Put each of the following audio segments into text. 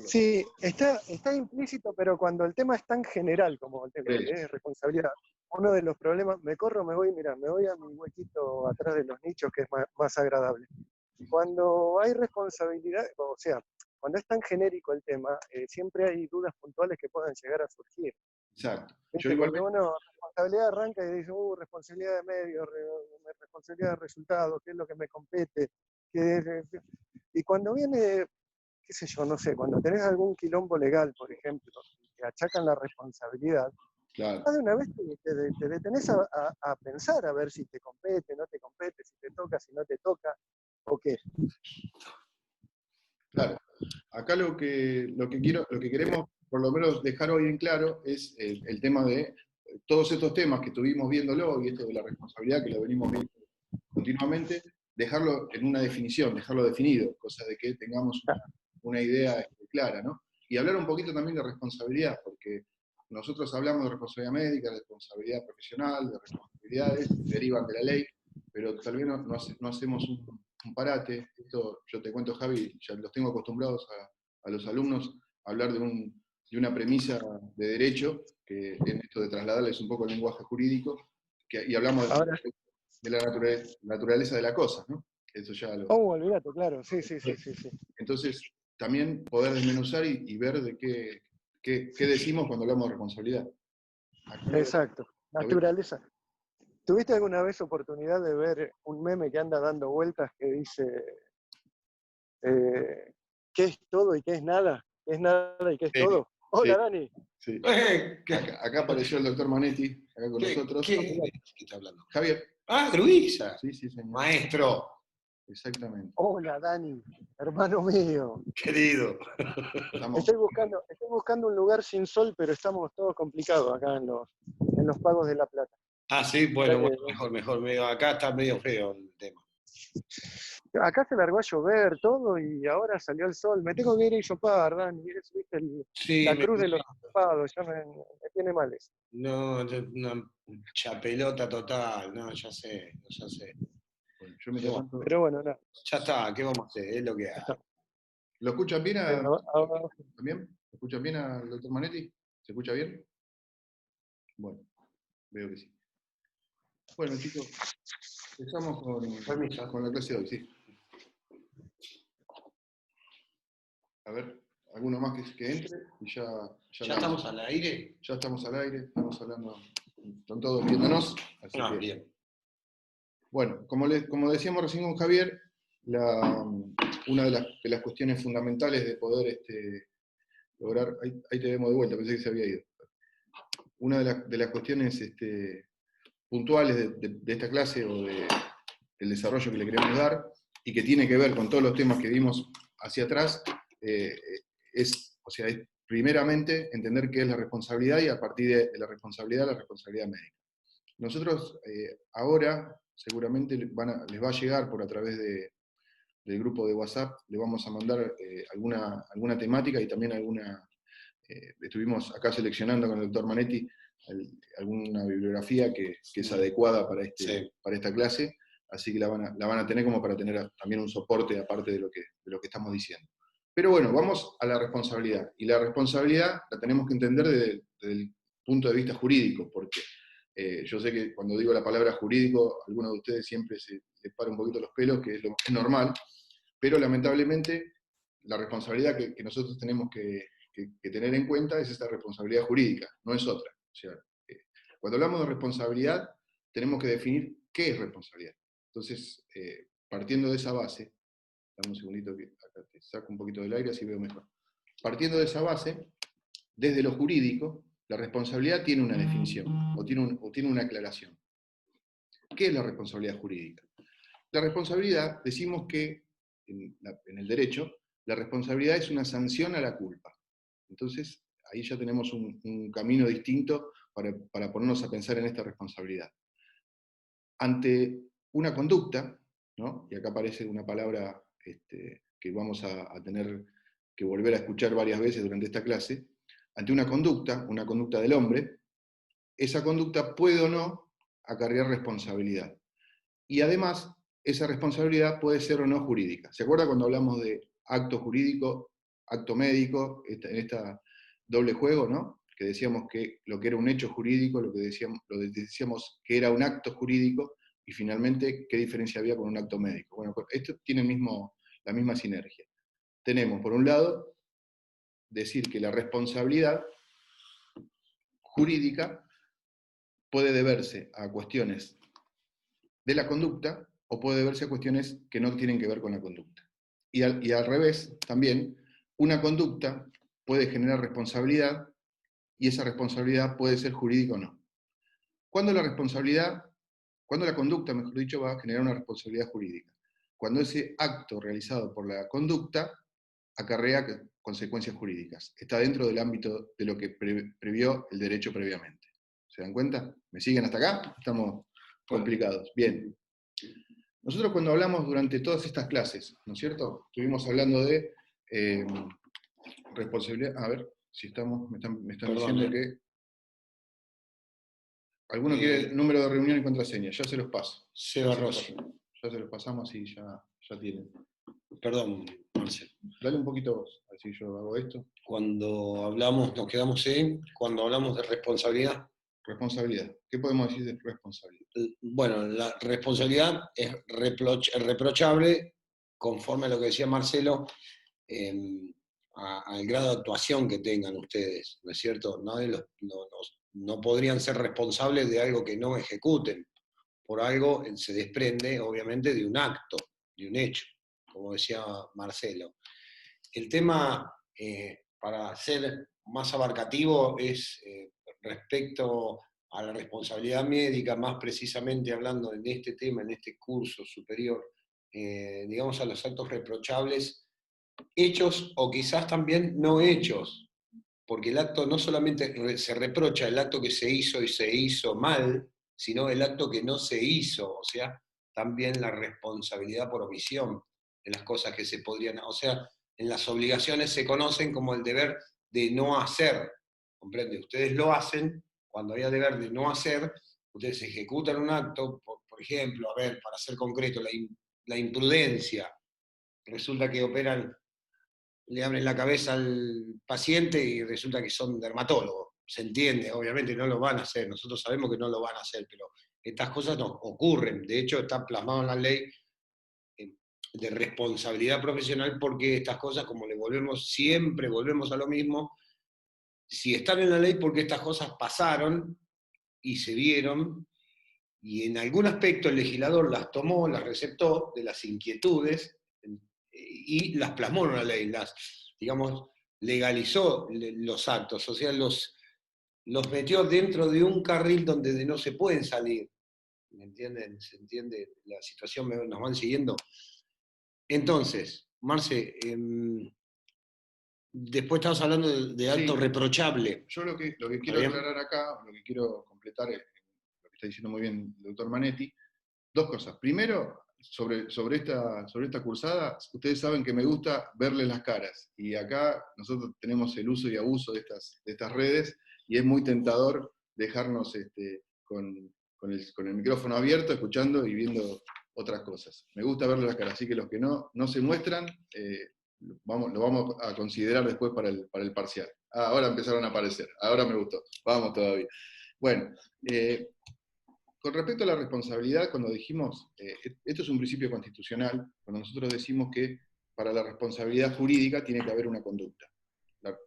Sí, está implícito, pero cuando el tema es tan general como el tema Sí. que es responsabilidad, uno de los problemas, me corro, me voy a mi huequito atrás de los nichos, que es más agradable. Cuando hay responsabilidad, o sea, cuando es tan genérico el tema, siempre hay dudas puntuales que puedan llegar a surgir. Exacto. Yo ¿Viste? Porque igualmente, uno, responsabilidad arranca y dice, responsabilidad de medios, responsabilidad de resultados, qué es lo que me compete. Y cuando viene, qué sé yo, no sé, cuando tenés algún quilombo legal, por ejemplo, y te achacan la responsabilidad, claro, más de una vez te detenés a pensar a ver si te compete, no te compete, si te toca, si no te toca, o qué. claro. Acá lo que queremos por lo menos dejar hoy en claro es el tema de todos estos temas que estuvimos viéndolo y esto de la responsabilidad que lo venimos viendo continuamente, dejarlo en una definición, dejarlo definido, cosa de que tengamos una idea clara, ¿no? Y hablar un poquito también de responsabilidad, porque nosotros hablamos de responsabilidad médica, de responsabilidad profesional, de responsabilidades que derivan de la ley, pero tal vez no hacemos un parate. Esto yo te cuento, Javi, ya los tengo acostumbrados a los alumnos a hablar de una premisa de derecho, que en esto de trasladarles un poco el lenguaje jurídico, y hablamos Ahora, de la naturaleza de la cosa, ¿no? Eso ya lo... olvídate, claro, sí, sí, sí, sí, sí. Entonces, también poder desmenuzar y ver de qué decimos cuando hablamos de responsabilidad. Acá Exacto, lo veo. naturaleza. ¿Tuviste alguna vez oportunidad de ver un meme que anda dando vueltas que dice qué es todo y qué es nada? ¿Qué es nada y qué es Sí, todo? sí, Hola, Dani. sí. ¿Qué, Acá apareció el doctor Manetti, acá con nosotros. qué está hablando? Javier. Ah, Gruisa, Sí, sí, señor. maestro, Exactamente. Hola, Dani, hermano mío. querido. Estamos, Estoy buscando un lugar sin sol, pero estamos todos complicados acá en los pagos de La Plata. Ah, sí, bueno, Eh, mejor. Acá está medio feo el tema. Acá se largó a llover todo y ahora salió el sol. Me tengo que ir a hisopar, Dani. Viste Sí, la cruz de los hisopados, ya me tiene mal eso. no, una chapelota total, no, ya sé. bueno, yo mientras Pero bueno, tanto, Pero bueno, nada. ya está, ¿qué vamos a hacer? Es lo que Ya hay. está. ¿lo escuchan bien Ahora, también? ¿Lo escuchan bien al doctor Manetti? ¿Se escucha bien? Bueno, veo que sí. Bueno, chicos, empezamos Permiso. con la clase de hoy, sí. A ver, alguno más que entre y ya ¿Ya estamos al aire? ya estamos al aire, estamos hablando, están todos viéndonos, así Ah, que, bien. bueno, como decíamos recién con Javier, una de las cuestiones fundamentales de poder lograr, ahí te vemos de vuelta, pensé que se había ido. Una de las cuestiones puntuales de esta clase o del desarrollo que le queremos dar y que tiene que ver con todos los temas que vimos hacia atrás, eh, es primeramente entender qué es la responsabilidad y a partir de la responsabilidad médica. Nosotros ahora seguramente les va a llegar por a través del grupo de WhatsApp, le vamos a mandar alguna temática y también estuvimos acá seleccionando con el doctor Manetti alguna bibliografía que es adecuada para esta clase, así que la van a tener como para tener también un soporte aparte de lo que estamos diciendo. Pero bueno, vamos a la responsabilidad. Y la responsabilidad la tenemos que entender desde el punto de vista jurídico, porque yo sé que cuando digo la palabra jurídico, a algunos de ustedes siempre se les para un poquito los pelos, que es normal, pero lamentablemente la responsabilidad que nosotros tenemos que tener en cuenta es esta responsabilidad jurídica, no es otra. O sea, cuando hablamos de responsabilidad, tenemos que definir qué es responsabilidad. Entonces, partiendo de esa base, dame un segundito que acá te saco un poquito del aire así veo mejor. Partiendo de esa base, desde lo jurídico, la responsabilidad tiene una definición o tiene una aclaración. ¿Qué es la responsabilidad jurídica? La responsabilidad, decimos que en el derecho, la responsabilidad es una sanción a la culpa. Entonces, ahí ya tenemos un camino distinto para ponernos a pensar en esta responsabilidad. Ante una conducta, ¿no? Y acá aparece una palabra que vamos a tener que volver a escuchar varias veces durante esta clase, ante una conducta del hombre, esa conducta puede o no acarrear responsabilidad. Y además, esa responsabilidad puede ser o no jurídica. ¿Se acuerda cuando hablamos de acto jurídico acto médico, en esta doble juego, ¿no? Que decíamos que lo que era un hecho jurídico, lo decíamos que era un acto jurídico, y finalmente qué diferencia había con un acto médico. Bueno, esto tiene la misma sinergia. Tenemos, por un lado, decir que la responsabilidad jurídica puede deberse a cuestiones de la conducta o puede deberse a cuestiones que no tienen que ver con la conducta. Y al revés, también, una conducta puede generar responsabilidad y esa responsabilidad puede ser jurídica o no. Cuando la conducta, mejor dicho, va a generar una responsabilidad jurídica. Cuando ese acto realizado por la conducta acarrea consecuencias jurídicas. Está dentro del ámbito de lo que previó el derecho previamente. ¿Se dan cuenta? ¿Me siguen hasta acá? Estamos complicados. Bien. Nosotros cuando hablamos durante todas estas clases, ¿no es cierto? Estuvimos hablando de responsabilidad. A ver, si estamos, me están diciendo que alguno quiere el número de reunión y contraseña. Ya se los paso. Seba Rossi. Ya se los pasamos, así ya tienen. Perdón, Marcelo. Dale un poquito vos, así yo hago esto. Cuando hablamos, nos quedamos cuando hablamos de responsabilidad. Responsabilidad. ¿Qué podemos decir de responsabilidad? Bueno, la responsabilidad es reprochable, conforme a lo que decía Marcelo, al grado de actuación que tengan ustedes, ¿no es cierto? No podrían ser responsables de algo que no ejecuten. Por algo se desprende, obviamente, de un acto, de un hecho, como decía Marcelo. El tema, para ser más abarcativo, es respecto a la responsabilidad médica, más precisamente hablando en este tema, en este curso superior, digamos a los actos reprochables, hechos o quizás también no hechos, porque el acto no solamente se reprocha el acto que se hizo y se hizo mal, sino el acto que no se hizo, o sea, también la responsabilidad por omisión de las cosas que se podrían, o sea, en las obligaciones se conocen como el deber de no hacer, ¿comprende? Ustedes lo hacen, cuando haya deber de no hacer, ustedes ejecutan un acto, por ejemplo, a ver, para ser concreto, la imprudencia, resulta que operan, le abren la cabeza al paciente y resulta que son dermatólogos. Se entiende, obviamente no lo van a hacer, nosotros sabemos que no lo van a hacer, pero estas cosas no ocurren. De hecho, está plasmado en la ley de responsabilidad profesional porque estas cosas, como siempre volvemos a lo mismo, si están en la ley porque estas cosas pasaron y se vieron, y en algún aspecto el legislador las tomó, las receptó de las inquietudes, y las plasmó en una ley, digamos, legalizó los actos, o sea, los metió dentro de un carril donde no se pueden salir. ¿Me entienden? ¿Se entiende la situación? ¿Nos van siguiendo? Entonces, Marce, después estabas hablando de acto Sí, reprochable. yo lo que quiero aclarar acá, lo que quiero completar es lo que está diciendo muy bien el doctor Manetti. Dos cosas. Primero, sobre esta cursada, ustedes saben que me gusta verles las caras. Y acá nosotros tenemos el uso y abuso de estas redes, y es muy tentador dejarnos con el micrófono abierto, escuchando y viendo otras cosas. Me gusta verles las caras, así que los que no se muestran, lo vamos a considerar después para el parcial. Ahora empezaron a aparecer, ahora me gustó. Vamos todavía. Bueno, con respecto a la responsabilidad, cuando dijimos, esto es un principio constitucional, cuando nosotros decimos que para la responsabilidad jurídica tiene que haber una conducta.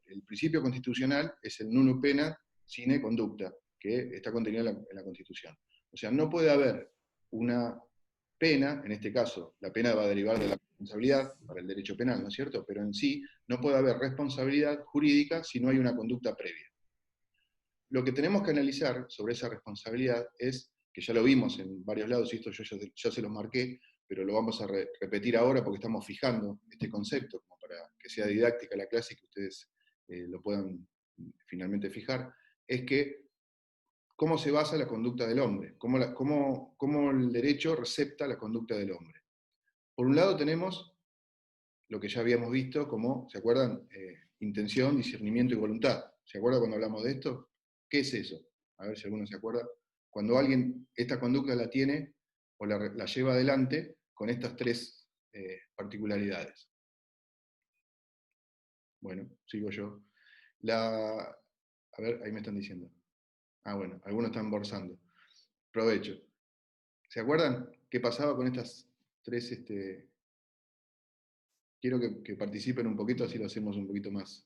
El principio constitucional es el nunc pena sine conducta, que está contenido en la Constitución. O sea, no puede haber una pena, en este caso, la pena va a derivar de la responsabilidad para el derecho penal, ¿no es cierto? Pero en sí no puede haber responsabilidad jurídica si no hay una conducta previa. Lo que tenemos que analizar sobre esa responsabilidad es, que ya lo vimos en varios lados, y esto yo ya se los marqué, pero lo vamos a repetir ahora porque estamos fijando este concepto como para que sea didáctica la clase y que ustedes lo puedan finalmente fijar, es que cómo se basa la conducta del hombre, cómo el derecho recepta la conducta del hombre. Por un lado tenemos lo que ya habíamos visto como, ¿se acuerdan? Intención, discernimiento y voluntad. ¿Se acuerdan cuando hablamos de esto? ¿Qué es eso? A ver si alguno se acuerda. Cuando alguien esta conducta la tiene o la lleva adelante con estas tres particularidades. Bueno, sigo yo. A ver, ahí me están diciendo. Ah, bueno, algunos están borzando. Provecho. ¿Se acuerdan qué pasaba con estas tres? Quiero que participen un poquito, así lo hacemos un poquito más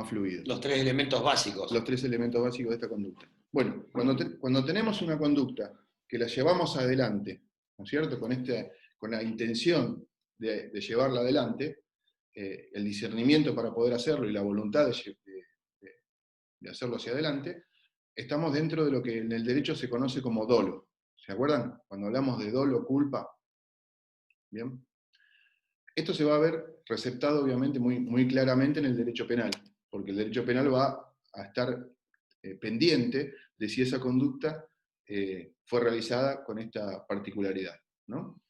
fluido. Los 3 elementos básicos. Los 3 elementos básicos de esta conducta. Bueno, cuando tenemos una conducta que la llevamos adelante, ¿no es cierto? Con la intención de llevarla adelante, el discernimiento para poder hacerlo y la voluntad de hacerlo hacia adelante, estamos dentro de lo que en el derecho se conoce como dolo. ¿Se acuerdan? Cuando hablamos de dolo, culpa. ¿Bien? Esto se va a ver receptado, obviamente, muy claramente en el derecho penal, porque el derecho penal va a estar pendiente de si esa conducta fue realizada con esta particularidad, ¿no?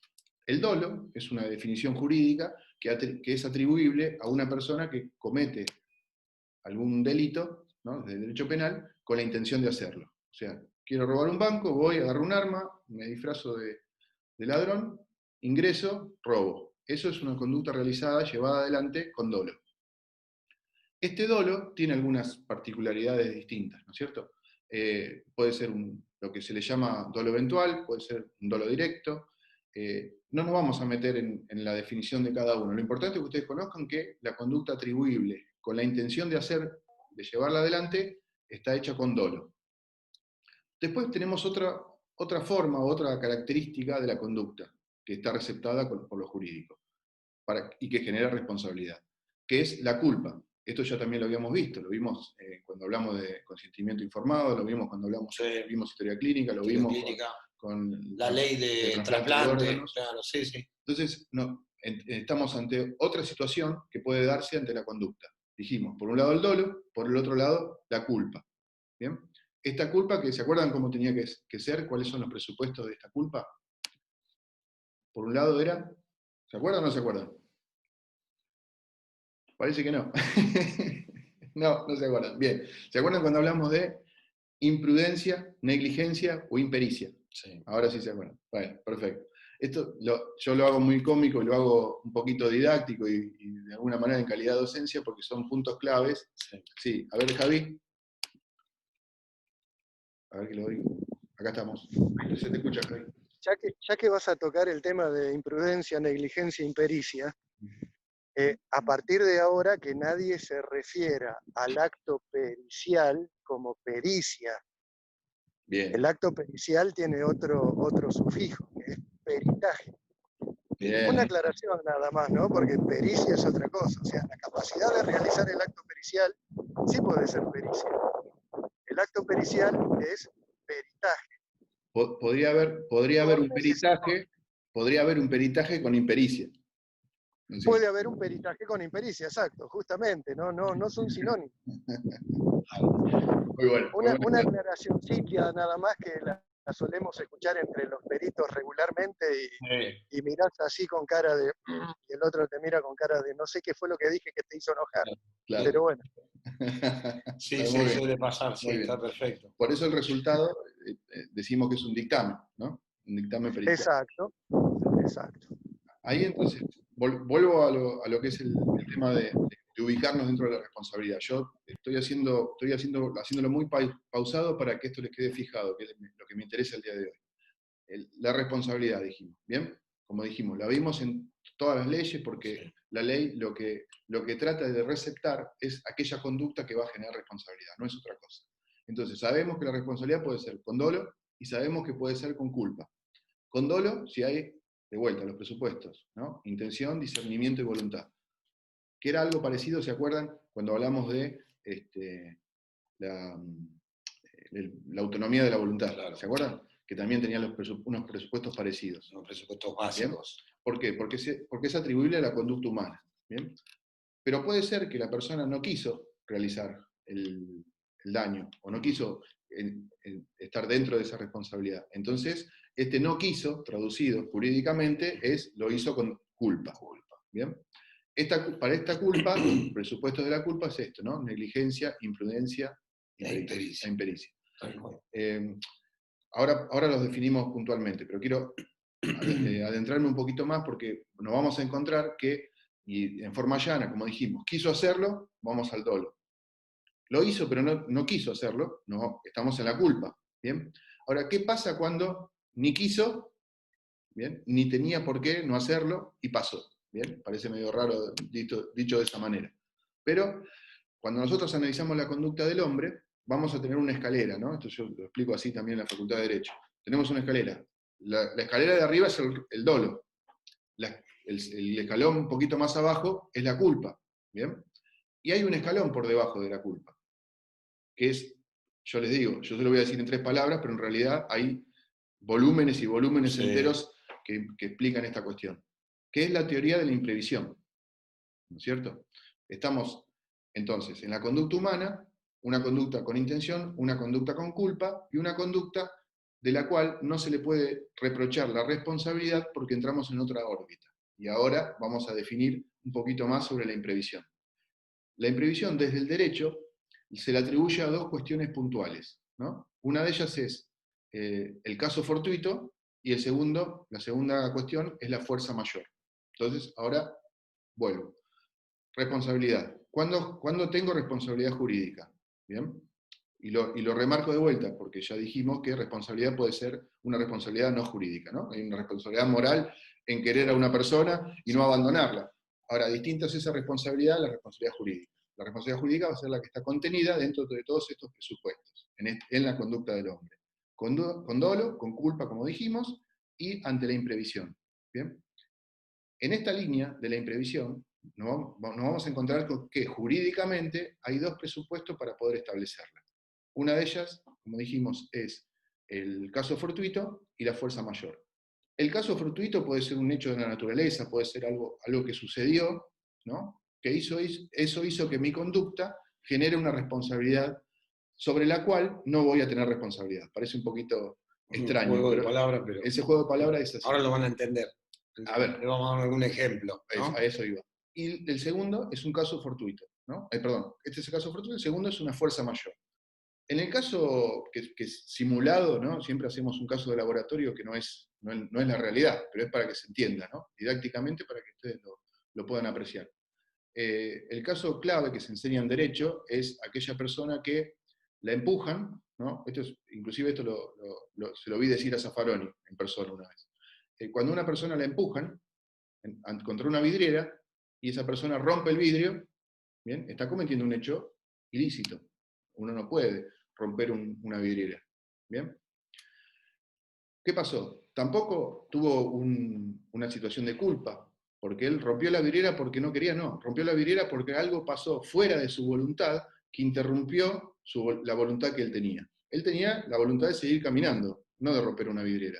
El dolo es una definición jurídica que es atribuible a una persona que comete algún delito, ¿no?, de derecho penal con la intención de hacerlo. O sea, quiero robar un banco, voy, agarro un arma, me disfrazo de ladrón, ingreso, robo. Eso es una conducta realizada, llevada adelante con dolo. Este dolo tiene algunas particularidades distintas, ¿no es cierto? Puede ser lo que se le llama dolo eventual, puede ser un dolo directo. No nos vamos a meter en la definición de cada uno. Lo importante es que ustedes conozcan que la conducta atribuible con la intención de llevarla adelante, está hecha con dolo. Después tenemos otra forma, otra característica de la conducta, que está receptada por lo jurídico, y que genera responsabilidad, que es la culpa. Esto ya también lo habíamos visto, lo vimos cuando hablamos de consentimiento informado, lo vimos cuando vimos historia clínica, lo vimos con la ley de trasplante, claro, sí. Entonces, estamos ante otra situación que puede darse ante la conducta. Dijimos, por un lado el dolo, por el otro lado la culpa. ¿Bien? Esta culpa, que ¿se acuerdan cómo tenía que ser? ¿Cuáles son los presupuestos de esta culpa? Por un lado era, ¿se acuerdan o no se acuerdan? Parece que no. No se acuerdan. Bien. ¿Se acuerdan cuando hablamos de imprudencia, negligencia o impericia? Sí. Ahora sí se acuerdan. Bueno, perfecto. Esto yo lo hago muy cómico, lo hago un poquito didáctico y de alguna manera en calidad de docencia porque son puntos claves. Sí. A ver, Javi. A ver que lo oigo. Acá estamos. Se te escucha, Javi. Ya que vas a tocar el tema de imprudencia, negligencia, impericia, a partir de ahora que nadie se refiera al acto pericial como pericia. Bien. El acto pericial tiene otro sufijo, que es peritaje. Bien. Una aclaración nada más, ¿no? Porque pericia es otra cosa. O sea, la capacidad de realizar el acto pericial sí puede ser pericia. El acto pericial es peritaje. Podría haber un peritaje con impericia. Puede haber un peritaje con impericia, exacto, justamente, no son sinónimos. Muy bueno. Una aclaracióncita nada más que la solemos escuchar entre los peritos regularmente y mirás así con cara de... y el otro te mira con cara de no sé qué fue lo que dije que te hizo enojar. Claro. Pero bueno. Sí, suele pasar, sí, está perfecto. Por eso el resultado, decimos que es un dictamen, ¿no? Un dictamen pericial. Exacto. Ahí entonces, vuelvo a lo que es el tema de ubicarnos dentro de la responsabilidad. Yo estoy haciéndolo muy pausado para que esto les quede fijado, que es lo que me interesa el día de hoy. La responsabilidad, dijimos, ¿bien? Como dijimos, la vimos en todas las leyes porque la ley lo que trata de receptar es aquella conducta que va a generar responsabilidad, no es otra cosa. Entonces, sabemos que la responsabilidad puede ser con dolo y sabemos que puede ser con culpa. Con dolo, si hay, de vuelta, los presupuestos, ¿no? Intención, discernimiento y voluntad. Que era algo parecido, ¿se acuerdan? Cuando hablamos de la autonomía de la voluntad, claro. ¿Se acuerdan? Que también tenían unos presupuestos parecidos. Unos presupuestos básicos. ¿Bien? ¿Por qué? Porque es atribuible a la conducta humana. ¿Bien? Pero puede ser que la persona no quiso realizar el daño, o no quiso estar dentro de esa responsabilidad. Entonces, no quiso, traducido jurídicamente, lo hizo con culpa. ¿Bien? Para esta culpa, los presupuestos de la culpa es esto, ¿no? Negligencia, imprudencia e impericia. Ahora los definimos puntualmente, pero quiero adentrarme un poquito más porque nos vamos a encontrar que y en forma llana, como dijimos, quiso hacerlo, vamos al dolo. Lo hizo, pero no quiso hacerlo, no, estamos en la culpa. ¿Bien? Ahora, ¿qué pasa cuando ni quiso, ¿bien?, ni tenía por qué no hacerlo y pasó? ¿Bien? Parece medio raro dicho de esa manera. Pero cuando nosotros analizamos la conducta del hombre, vamos a tener una escalera, ¿no? Esto yo lo explico así también en la Facultad de Derecho. Tenemos una escalera. La escalera de arriba es el dolo. El escalón un poquito más abajo es la culpa. ¿Bien? Y hay un escalón por debajo de la culpa, que es, yo les digo, yo se lo voy a decir en 3 palabras, pero en realidad hay volúmenes y volúmenes enteros que explican esta cuestión, que es la teoría de la imprevisión. ¿No es cierto? Estamos, entonces, en la conducta humana, una conducta con intención, una conducta con culpa y una conducta de la cual no se le puede reprochar la responsabilidad porque entramos en otra órbita. Y ahora vamos a definir un poquito más sobre la imprevisión. La imprevisión desde el derecho se le atribuye a 2 cuestiones puntuales, ¿no? Una de ellas es el caso fortuito y la segunda cuestión es la fuerza mayor. Entonces, ahora vuelvo. Responsabilidad. ¿Cuándo tengo responsabilidad jurídica? ¿Bien? Y lo remarco de vuelta, porque ya dijimos que responsabilidad puede ser una responsabilidad no jurídica, ¿no? Hay una responsabilidad moral en querer a una persona y no abandonarla. Ahora, distinta es esa responsabilidad a la responsabilidad jurídica. La responsabilidad jurídica va a ser la que está contenida dentro de todos estos presupuestos, en la conducta del hombre. Con dolo, con culpa, como dijimos, y ante la imprevisión. ¿Bien? En esta línea de la imprevisión, nos vamos a encontrar con que jurídicamente hay 2 presupuestos para poder establecerla. Una de ellas, como dijimos, es el caso fortuito y la fuerza mayor. El caso fortuito puede ser un hecho de la naturaleza, puede ser algo que sucedió, ¿no?, que eso hizo que mi conducta genere una responsabilidad sobre la cual no voy a tener responsabilidad. Parece un poquito extraño, juego de pero palabras, pero ese juego de palabras es así. ahora lo van a entender. A ver, le vamos a dar algún ejemplo, ¿no? A eso iba. Y el segundo es un caso fortuito, ¿no? Perdón, este es el caso fortuito, el segundo es una fuerza mayor. En el caso que es simulado, ¿no?, siempre hacemos un caso de laboratorio que no es la realidad, pero es para que se entienda, ¿no?, didácticamente, para que ustedes lo puedan apreciar. El caso clave que se enseña en Derecho es aquella persona que la empujan, ¿no? Inclusive esto se lo vi decir a Zaffaroni en persona una vez. Cuando una persona la empujan contra una vidriera y esa persona rompe el vidrio, ¿bien?, está cometiendo un hecho ilícito. Uno no puede romper una vidriera. ¿Bien? ¿Qué pasó? Tampoco tuvo una situación de culpa, porque él rompió la vidriera porque no quería, no. Rompió la vidriera porque algo pasó fuera de su voluntad que interrumpió la voluntad que él tenía. Él tenía la voluntad de seguir caminando, no de romper una vidriera.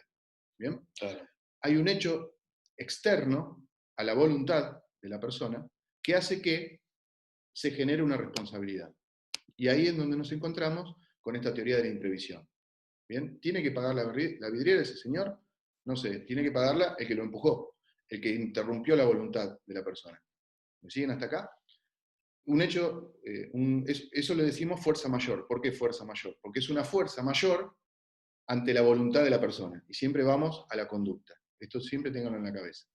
¿Bien? Claro. Hay un hecho externo a la voluntad de la persona que hace que se genere una responsabilidad. Y ahí es donde nos encontramos con esta teoría de la imprevisión. ¿Bien? ¿Tiene que pagar la vidriera ese señor? No sé, tiene que pagarla el que lo empujó, el que interrumpió la voluntad de la persona. ¿Me siguen hasta acá? Un hecho, eso le decimos fuerza mayor. ¿Por qué fuerza mayor? Porque es una fuerza mayor ante la voluntad de la persona. Y siempre vamos a la conducta. Esto siempre ténganlo en la cabeza.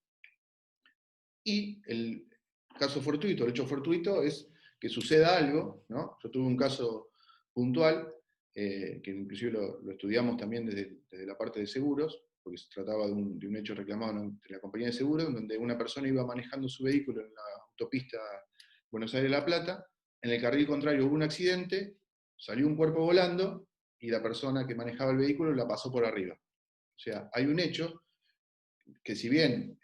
Y el caso fortuito, el hecho fortuito es que suceda algo, ¿no? Yo tuve un caso puntual, que inclusive lo estudiamos también desde la parte de seguros, porque se trataba de un hecho reclamado entre la compañía de seguros, donde una persona iba manejando su vehículo en la autopista Buenos Aires-La Plata, en el carril contrario hubo un accidente, salió un cuerpo volando, y la persona que manejaba el vehículo la pasó por arriba. O sea, hay un hecho que, si bien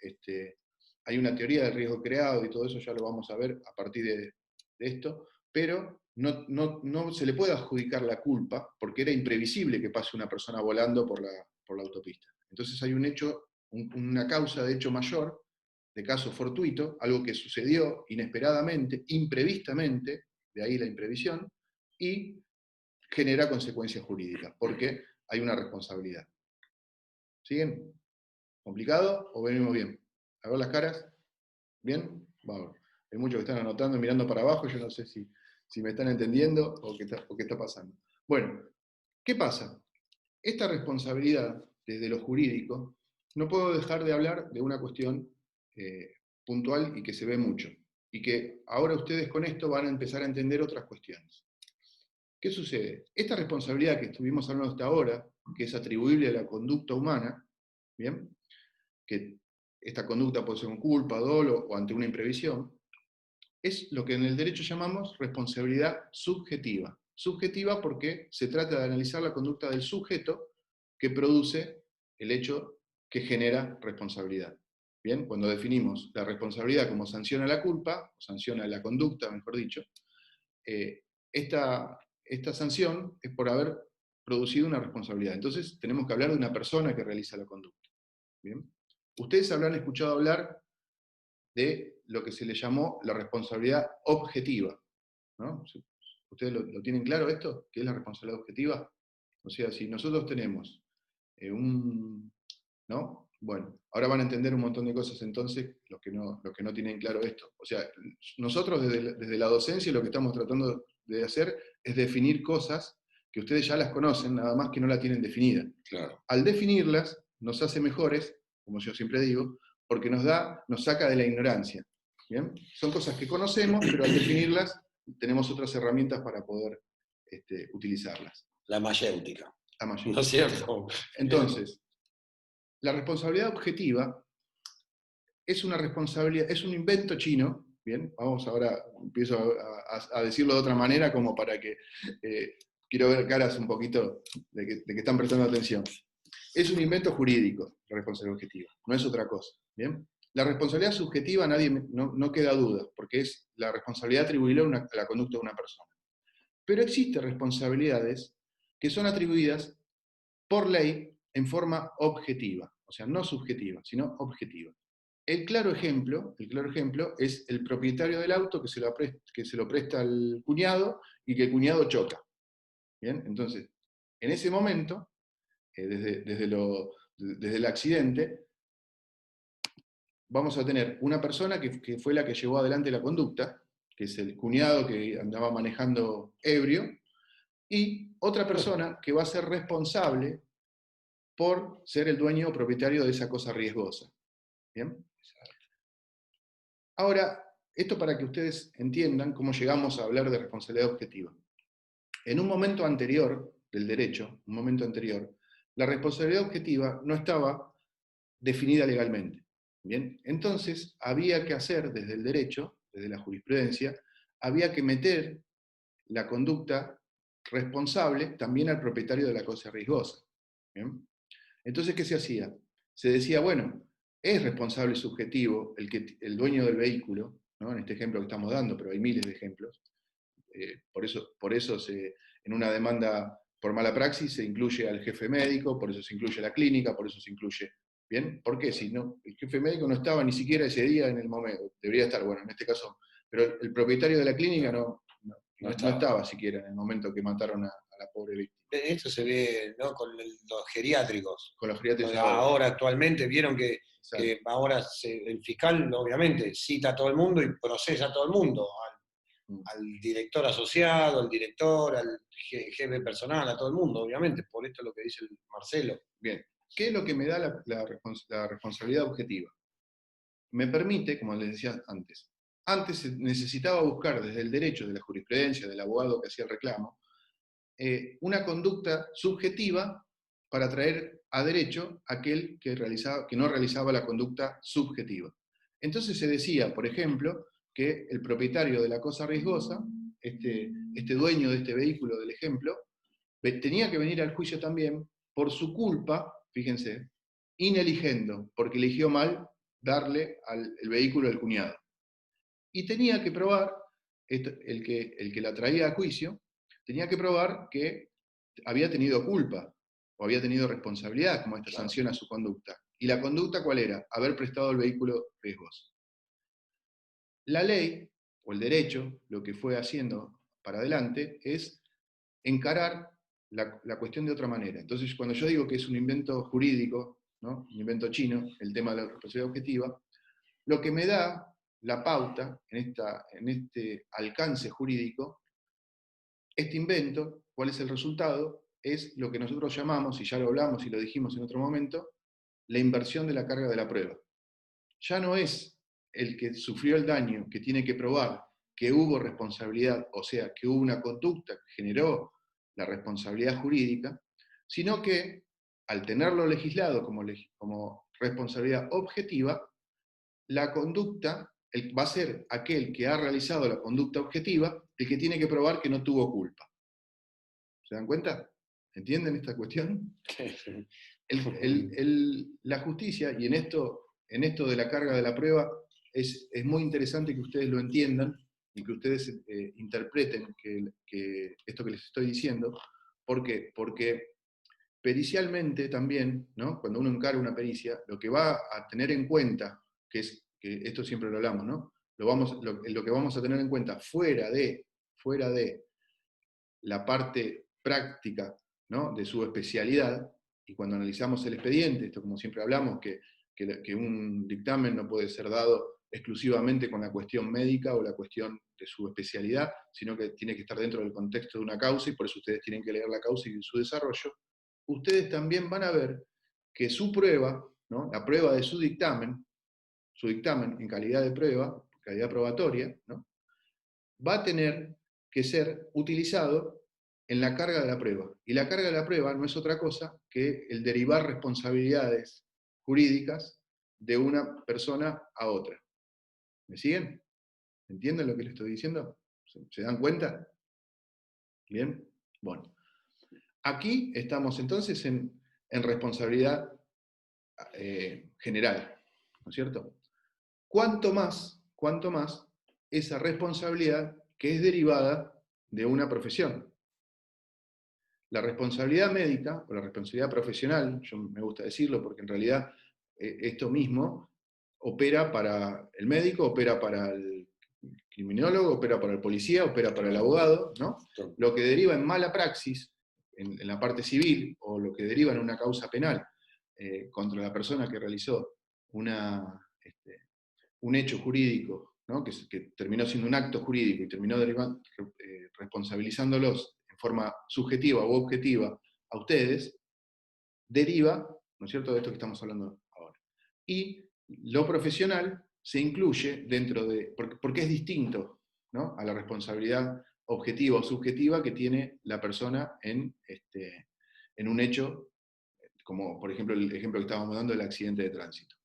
hay una teoría del riesgo creado y todo eso ya lo vamos a ver a partir de esto, pero no se le puede adjudicar la culpa porque era imprevisible que pase una persona volando por la autopista. Entonces hay un hecho, una causa de hecho mayor, de caso fortuito, algo que sucedió inesperadamente, imprevistamente, de ahí la imprevisión, y genera consecuencias jurídicas, porque hay una responsabilidad. ¿Siguen? ¿Complicado o venimos bien? A ver las caras. ¿Bien? Vamos. Hay muchos que están anotando y mirando para abajo, yo no sé si me están entendiendo o qué está pasando. Bueno, ¿qué pasa? Esta responsabilidad, desde lo jurídico, no puedo dejar de hablar de una cuestión puntual y que se ve mucho. Y que ahora ustedes con esto van a empezar a entender otras cuestiones. ¿Qué sucede? Esta responsabilidad que estuvimos hablando hasta ahora, que es atribuible a la conducta humana, ¿bien? Que esta conducta puede ser con culpa, dolo o ante una imprevisión, es lo que en el derecho llamamos responsabilidad subjetiva. Subjetiva porque se trata de analizar la conducta del sujeto que produce el hecho que genera responsabilidad. Bien, cuando definimos la responsabilidad como sanción a la culpa, o sanción a la conducta, mejor dicho, esta sanción es por haber producido una responsabilidad. Entonces tenemos que hablar de una persona que realiza la conducta. ¿Bien? Ustedes habrán escuchado hablar de lo que se le llamó la responsabilidad objetiva, ¿no? ¿Ustedes lo tienen claro esto? ¿Qué es la responsabilidad objetiva? O sea, si nosotros tenemos ¿no? Bueno, ahora van a entender un montón de cosas entonces los que no tienen claro esto. O sea, nosotros desde la docencia lo que estamos tratando de hacer es definir cosas que ustedes ya las conocen, nada más que no la tienen definida. Claro. Al definirlas, nos hace mejores, como yo siempre digo, porque nos saca de la ignorancia. ¿Bien? Son cosas que conocemos, pero al definirlas tenemos otras herramientas para poder utilizarlas. La mayéutica. La mayéutica. ¿No es cierto? Entonces, la responsabilidad objetiva es una responsabilidad, es un invento chino. Bien, vamos ahora, empiezo a decirlo de otra manera como para que quiero ver caras un poquito de que están prestando atención. Es un invento jurídico, la responsabilidad objetiva, no es otra cosa. ¿Bien? La responsabilidad subjetiva no queda duda, porque es la responsabilidad atribuible a la conducta de una persona. Pero existen responsabilidades que son atribuidas por ley en forma objetiva, o sea, no subjetiva, sino objetiva. El claro ejemplo es el propietario del auto que se lo presta al cuñado y que el cuñado choca. ¿Bien? Entonces, en ese momento, desde el accidente, vamos a tener una persona que fue la que llevó adelante la conducta, que es el cuñado que andaba manejando ebrio, y otra persona que va a ser responsable por ser el dueño o propietario de esa cosa riesgosa. ¿Bien? Ahora, esto para que ustedes entiendan cómo llegamos a hablar de responsabilidad objetiva. En un momento anterior del derecho, la responsabilidad objetiva no estaba definida legalmente. ¿Bien? Entonces, había que hacer desde el derecho, desde la jurisprudencia, había que meter la conducta responsable también al propietario de la cosa riesgosa. ¿Bien? Entonces, ¿qué se hacía? Se decía, bueno, es responsable subjetivo el dueño del vehículo, ¿no? En este ejemplo que estamos dando, pero hay miles de ejemplos. Por eso en una demanda por mala praxis se incluye al jefe médico, por eso se incluye la clínica, por eso se incluye. ¿Bien? ¿Por qué? Si no, el jefe médico no estaba ni siquiera ese día en el momento, debería estar, bueno, en este caso, pero el propietario de la clínica no estaba siquiera en el momento que mataron a la pobre víctima. Esto se ve, ¿no?, con los geriátricos. Con los geriátricos ahora actualmente vieron que ahora el fiscal obviamente cita a todo el mundo y procesa a todo el mundo, al director asociado, al director, al jefe personal, a todo el mundo, obviamente. Por esto es lo que dice Marcelo. Bien, ¿qué es lo que me da la responsabilidad objetiva? Me permite, como les decía antes se necesitaba buscar desde el derecho, de la jurisprudencia, del abogado que hacía el reclamo, una conducta subjetiva para traer a derecho aquel que no realizaba la conducta subjetiva. Entonces se decía, por ejemplo, que el propietario de la cosa riesgosa, este dueño de este vehículo del ejemplo, tenía que venir al juicio también por su culpa, fíjense, ineligendo, porque eligió mal darle el vehículo al cuñado. Y tenía que probar, el que la traía a juicio, tenía que probar que había tenido culpa o había tenido responsabilidad como esta sanción a su conducta. ¿Y la conducta cuál era? Haber prestado el vehículo riesgoso. La ley, o el derecho, lo que fue haciendo para adelante es encarar la cuestión de otra manera. Entonces, cuando yo digo que es un invento jurídico, ¿no?, un invento chino, el tema de la responsabilidad objetiva, lo que me da la pauta en este alcance jurídico, este invento, ¿cuál es el resultado? Es lo que nosotros llamamos, y ya lo hablamos y lo dijimos en otro momento, la inversión de la carga de la prueba. Ya no es el que sufrió el daño, que tiene que probar que hubo responsabilidad, o sea, que hubo una conducta que generó la responsabilidad jurídica, sino que al tenerlo legislado como responsabilidad objetiva, la conducta va a ser aquel que ha realizado la conducta objetiva el que tiene que probar que no tuvo culpa. ¿Se dan cuenta? ¿Entienden esta cuestión? La justicia, y en esto de la carga de la prueba, es muy interesante que ustedes lo entiendan y que ustedes interpreten que esto que les estoy diciendo. ¿Por qué? Porque pericialmente también, ¿no? Cuando uno encara una pericia, lo que va a tener en cuenta, que esto siempre lo hablamos, ¿no? Lo que vamos a tener en cuenta fuera de la parte práctica, ¿no? De su especialidad, y cuando analizamos el expediente, esto como siempre hablamos, que un dictamen no puede ser dado exclusivamente con la cuestión médica o la cuestión de su especialidad, sino que tiene que estar dentro del contexto de una causa, y por eso ustedes tienen que leer la causa y su desarrollo. Ustedes también van a ver que su prueba, ¿no? La prueba de su dictamen en calidad de prueba, calidad probatoria, ¿no? Va a tener que ser utilizado en la carga de la prueba. Y la carga de la prueba no es otra cosa que el derivar responsabilidades jurídicas de una persona a otra. ¿Me siguen? ¿Entienden lo que les estoy diciendo? ¿Se dan cuenta? ¿Bien? Bueno. Aquí estamos entonces en responsabilidad general, ¿no es cierto? Cuanto más esa responsabilidad que es derivada de una profesión. La responsabilidad médica, o la responsabilidad profesional, yo me gusta decirlo porque en realidad esto mismo opera para el médico, opera para el criminólogo, opera para el policía, opera para el abogado, ¿no? Lo que deriva en mala praxis, en la parte civil, o lo que deriva en una causa penal contra la persona que realizó un hecho jurídico, ¿no? que terminó siendo un acto jurídico y terminó responsabilizándolos en forma subjetiva u objetiva a ustedes, deriva, ¿no es cierto?, de esto que estamos hablando ahora. Y lo profesional se incluye dentro de, porque es distinto, ¿no?, a la responsabilidad objetiva o subjetiva que tiene la persona en un hecho, como por ejemplo el ejemplo que estábamos dando del accidente de tránsito.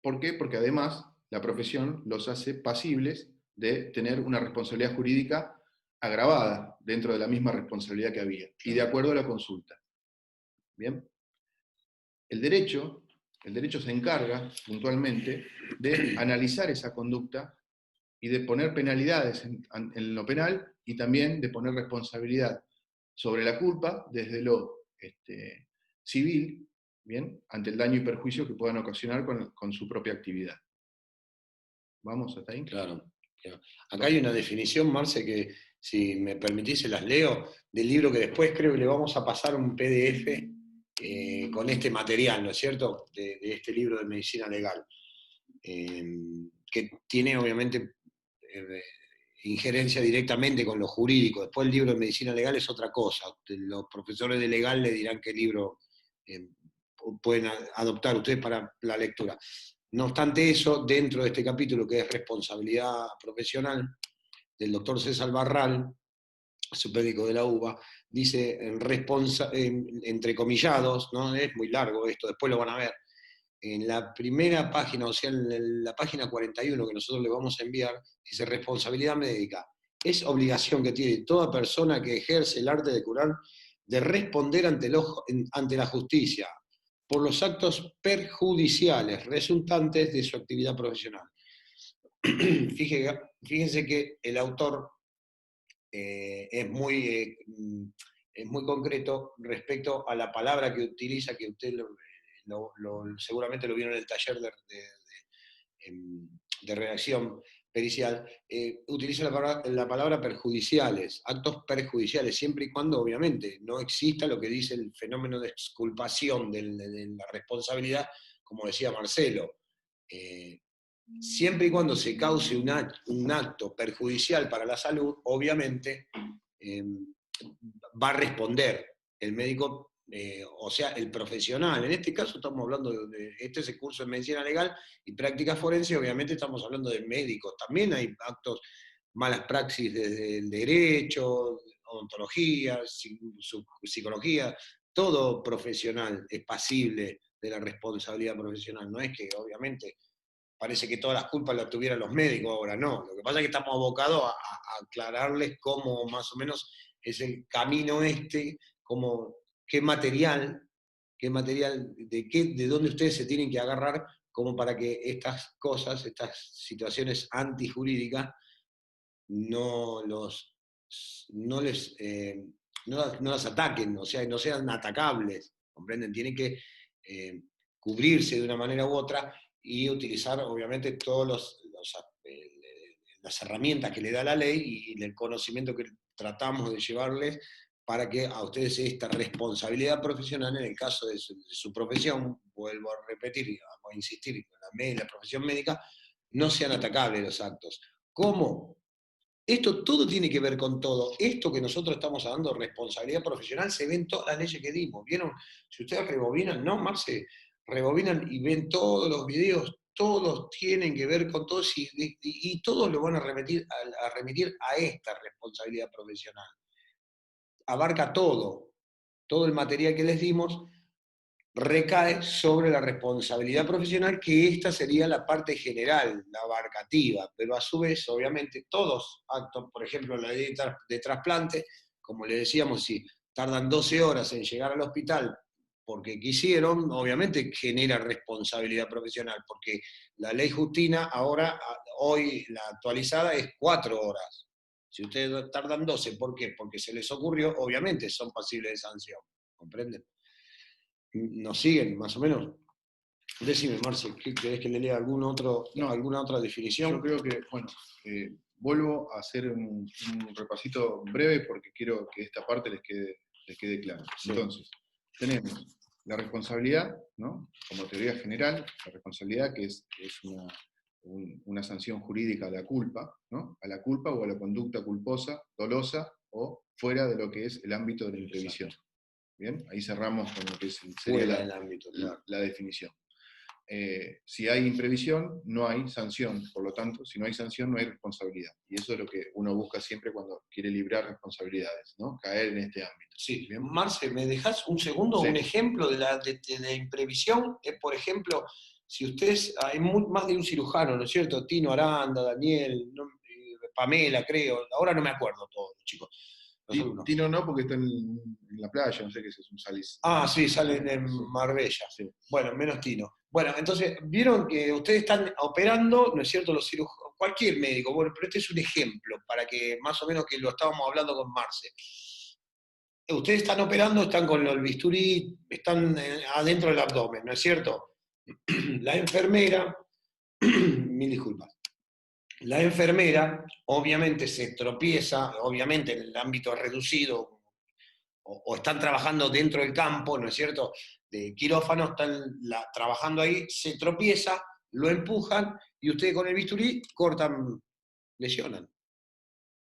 ¿Por qué? Porque además la profesión los hace pasibles de tener una responsabilidad jurídica agravada dentro de la misma responsabilidad que había, y de acuerdo a la consulta. ¿Bien? El derecho se encarga puntualmente de analizar esa conducta y de poner penalidades en lo penal, y también de poner responsabilidad sobre la culpa desde lo civil, ¿bien?, ante el daño y perjuicio que puedan ocasionar con su propia actividad. ¿Vamos hasta ahí? Claro. Acá hay una definición, Marce, que si me permitís se las leo, del libro que después creo que le vamos a pasar un PDF con este material, ¿no es cierto?, de este libro de medicina legal, que tiene obviamente injerencia directamente con lo jurídico. Después el libro de medicina legal es otra cosa. Los profesores de legal le dirán qué libro pueden adoptar ustedes para la lectura. No obstante eso, dentro de este capítulo que es responsabilidad profesional, del doctor César Barral, submédico de la UBA, dice, entrecomillados, ¿no? Es muy largo esto, después lo van a ver, en la primera página, o sea, en la página 41 que nosotros le vamos a enviar, dice responsabilidad médica. Es obligación que tiene toda persona que ejerce el arte de curar de responder ante la justicia por los actos perjudiciales resultantes de su actividad profesional. Fíjense que el autor es muy concreto respecto a la palabra que utiliza, que usted seguramente lo vieron en el taller de redacción pericial, utiliza la palabra perjudiciales, actos perjudiciales, siempre y cuando obviamente no exista lo que dice el fenómeno de exculpación de la responsabilidad, como decía Marcelo. Siempre y cuando se cause un acto perjudicial para la salud, obviamente va a responder. El médico o sea, el profesional. En este caso estamos hablando este es el curso de medicina legal y práctica forense, obviamente estamos hablando de médicos. También hay actos, malas praxis desde el derecho, odontología, psicología, todo profesional es pasible de la responsabilidad profesional. No es que, obviamente, parece que todas las culpas las tuvieran los médicos, ahora no. Lo que pasa es que estamos abocados a aclararles cómo más o menos es el camino cómo, qué material, de dónde ustedes se tienen que agarrar como para que estas cosas, estas situaciones antijurídicas, no, no les no las ataquen, o sea, no sean atacables, ¿comprenden? Tienen que cubrirse de una manera u otra y utilizar, obviamente, las herramientas que le da la ley y el conocimiento que tratamos de llevarles para que a ustedes esta responsabilidad profesional, en el caso de su profesión, vuelvo a repetir, vamos a insistir, la profesión médica, no sean atacables los actos. ¿Cómo? Esto todo tiene que ver con todo. Esto que nosotros estamos hablando, responsabilidad profesional, se ve en todas las leyes que dimos. ¿Vieron? Si ustedes rebobinan, ¿no, Marce? Rebobinan y ven todos los videos, todos tienen que ver con todos y todos lo van a remitir a esta responsabilidad profesional. Abarca todo el material que les dimos recae sobre la responsabilidad profesional, que esta sería la parte general, la abarcativa, pero a su vez, obviamente, todos actos, por ejemplo, la ley de trasplante, como le decíamos, si tardan 12 horas en llegar al hospital porque quisieron, obviamente genera responsabilidad profesional, porque la ley Justina ahora, hoy la actualizada es 4 horas. Si ustedes tardan 12, ¿por qué? Porque se les ocurrió, obviamente son pasibles de sanción, ¿comprenden? ¿Nos siguen, más o menos? Decime, Marce, ¿querés que le lea alguna otra definición? Yo creo que, bueno, vuelvo a hacer un repasito breve porque quiero que esta parte les quede clara. Sí. Entonces, tenemos la responsabilidad, ¿no? Como teoría general, la responsabilidad que es una sanción jurídica a la culpa, ¿no? A la culpa o a la conducta culposa, dolosa o fuera de lo que es el ámbito de la imprevisión. Bien, ahí cerramos con lo que sería ámbito, claro. la definición. Si hay imprevisión, no hay sanción, por lo tanto, si no hay sanción, no hay responsabilidad. Y eso es lo que uno busca siempre cuando quiere librar responsabilidades, ¿no? Caer en este ámbito. Sí, ¿bien? Marce, ¿me dejás un segundo? Sí. Un ejemplo de la imprevisión. Por ejemplo, si ustedes, hay más de un cirujano, ¿no es cierto? Tino Aranda, Daniel, Pamela, creo, ahora no me acuerdo todos, chicos. Tino no, porque está en la playa, no sé qué es un salis. Ah, sí, salen en Marbella. Sí. Bueno, menos Tino. Bueno, entonces, vieron que ustedes están operando, ¿no es cierto?, los cirujanos, cualquier médico, bueno, pero este es un ejemplo, para que más o menos que lo estábamos hablando con Marce. Ustedes están operando, están con el bisturí, están adentro del abdomen, ¿no es cierto? La enfermera, mil disculpas. La enfermera, obviamente, se tropieza, obviamente en el ámbito reducido, o están trabajando dentro del campo, ¿no es cierto?, de quirófano, están trabajando ahí, se tropieza, lo empujan, y ustedes con el bisturí cortan, lesionan.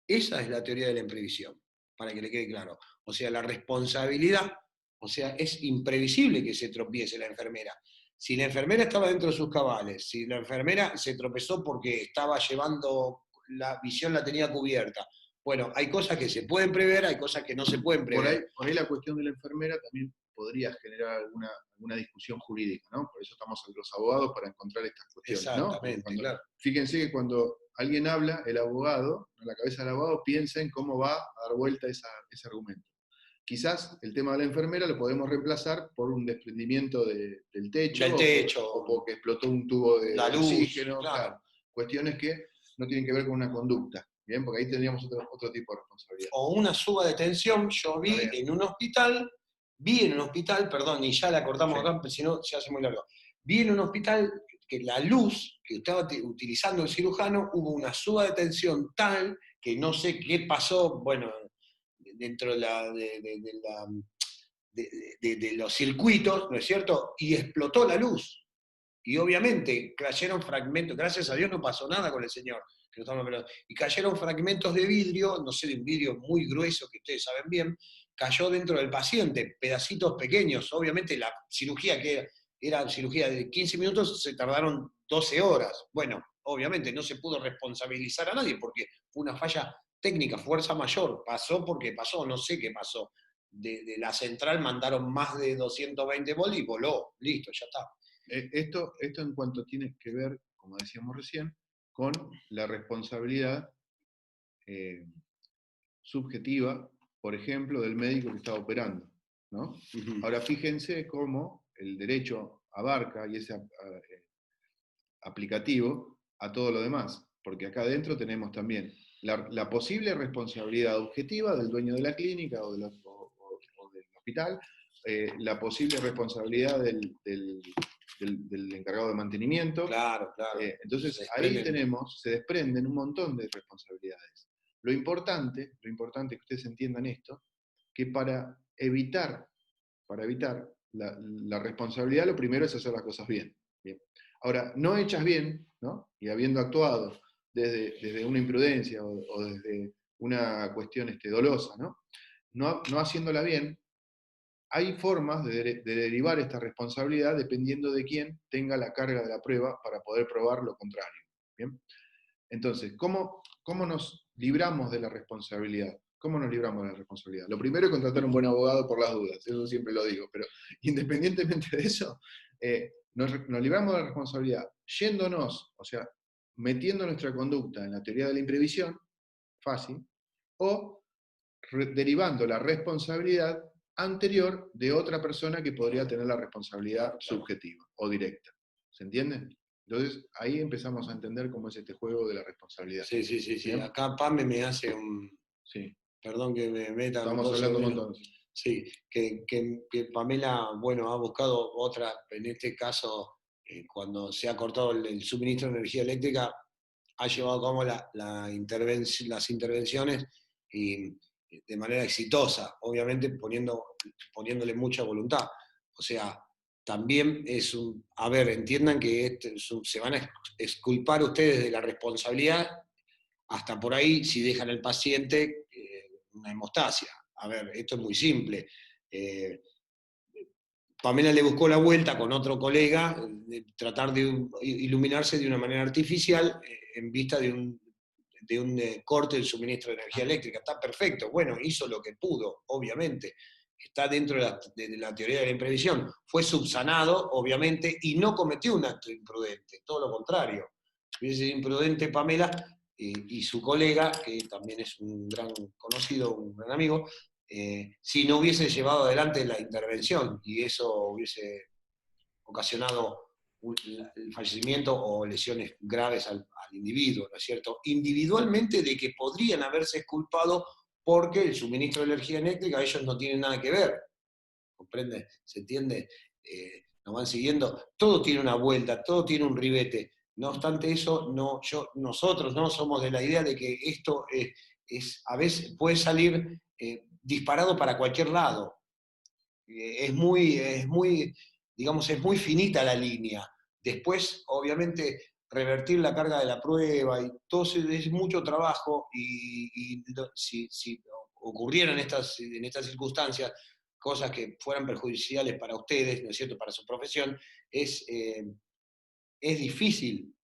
Esa es la teoría de la imprevisión, para que le quede claro. O sea, la responsabilidad, o sea, es imprevisible que se tropiece la enfermera. Si la enfermera estaba dentro de sus cabales, si la enfermera se tropezó porque estaba llevando, la visión la tenía cubierta, bueno, hay cosas que se pueden prever, hay cosas que no se pueden prever. Por ahí la cuestión de la enfermera también podría generar alguna discusión jurídica, ¿no? Por eso estamos los abogados para encontrar estas cuestiones, exactamente, ¿no? Claro. Fíjense que cuando alguien habla, el abogado, en la cabeza del abogado, piensa en cómo va a dar vuelta ese argumento. Quizás el tema de la enfermera lo podemos reemplazar por un desprendimiento del techo, o porque explotó un tubo de oxígeno, claro. Cuestiones que no tienen que ver con una conducta. Bien, porque ahí tendríamos otro tipo de responsabilidad. O una suba de tensión, yo vi en un hospital, perdón, y ya la cortamos acá, porque si no se hace muy largo. Vi en un hospital que la luz que estaba utilizando el cirujano, hubo una suba de tensión tal que no sé qué pasó, bueno, dentro de los circuitos, ¿no es cierto? Y explotó la luz. Y obviamente cayeron fragmentos, gracias a Dios no pasó nada con el señor, y cayeron fragmentos de vidrio, no sé, de un vidrio muy grueso que ustedes saben bien, cayó dentro del paciente, pedacitos pequeños. Obviamente la cirugía que era cirugía de 15 minutos, se tardaron 12 horas. Bueno, obviamente no se pudo responsabilizar a nadie porque fue una falla técnica, fuerza mayor. Pasó porque pasó, no sé qué pasó. De la central mandaron más de 220 bolis y voló. Listo, ya está. Esto en cuanto tiene que ver, como decíamos recién, con la responsabilidad subjetiva, por ejemplo, del médico que está operando, ¿no? Ahora fíjense cómo el derecho abarca y es aplicativo a todo lo demás, porque acá adentro tenemos también la posible responsabilidad objetiva del dueño de la clínica o del hospital, la posible responsabilidad del encargado de mantenimiento. Claro, claro. Entonces ahí se desprenden un montón de responsabilidades. Lo importante que ustedes entiendan esto, que para evitar la responsabilidad, lo primero es hacer las cosas bien. Bien. Ahora, no hechas bien, ¿no? Y habiendo actuado desde una imprudencia o desde una cuestión dolosa, ¿no? No haciéndola bien, hay formas de derivar esta responsabilidad dependiendo de quién tenga la carga de la prueba para poder probar lo contrario. ¿Bien? Entonces, ¿cómo nos libramos de la responsabilidad? ¿Cómo nos libramos de la responsabilidad? Lo primero es contratar un buen abogado por las dudas, eso siempre lo digo, pero independientemente de eso, nos libramos de la responsabilidad yéndonos, o sea, metiendo nuestra conducta en la teoría de la imprevisión, fácil, o derivando la responsabilidad anterior de otra persona que podría tener la responsabilidad subjetiva o directa. ¿Se entiende? Entonces, ahí empezamos a entender cómo es este juego de la responsabilidad. Sí. Acá Pame me hace un... Sí. Perdón que me meta. Estamos hablando un montón. Sí, que Pamela, bueno, ha buscado otra, en este caso, cuando se ha cortado el suministro de energía eléctrica, ha llevado a cabo las intervenciones y de manera exitosa, obviamente poniéndole mucha voluntad. O sea, también es un... A ver, entiendan que se van a exculpar ustedes de la responsabilidad hasta por ahí si dejan al paciente una hemostasia. A ver, esto es muy simple. Pamela le buscó la vuelta con otro colega, de tratar de iluminarse de una manera artificial en vista de un corte del suministro de energía eléctrica. Está perfecto, bueno, hizo lo que pudo, obviamente. Está dentro de la teoría de la imprevisión. Fue subsanado, obviamente, y no cometió un acto imprudente, todo lo contrario. Hubiese sido imprudente Pamela y su colega, que también es un gran conocido, un gran amigo, si no hubiese llevado adelante la intervención y eso hubiese ocasionado el fallecimiento o lesiones graves al individuo, ¿no es cierto? Individualmente de que podrían haberse exculpado porque el suministro de energía eléctrica ellos no tienen nada que ver. ¿Comprende? ¿Se entiende? Nos van siguiendo. Todo tiene una vuelta, todo tiene un ribete. No obstante eso, nosotros no somos de la idea de que esto a veces puede salir disparado para cualquier lado. Digamos, es muy finita la línea. Después, obviamente, revertir la carga de la prueba y todo es mucho trabajo y si ocurrieran en estas circunstancias cosas que fueran perjudiciales para ustedes, ¿no es cierto?, para su profesión, es difícil.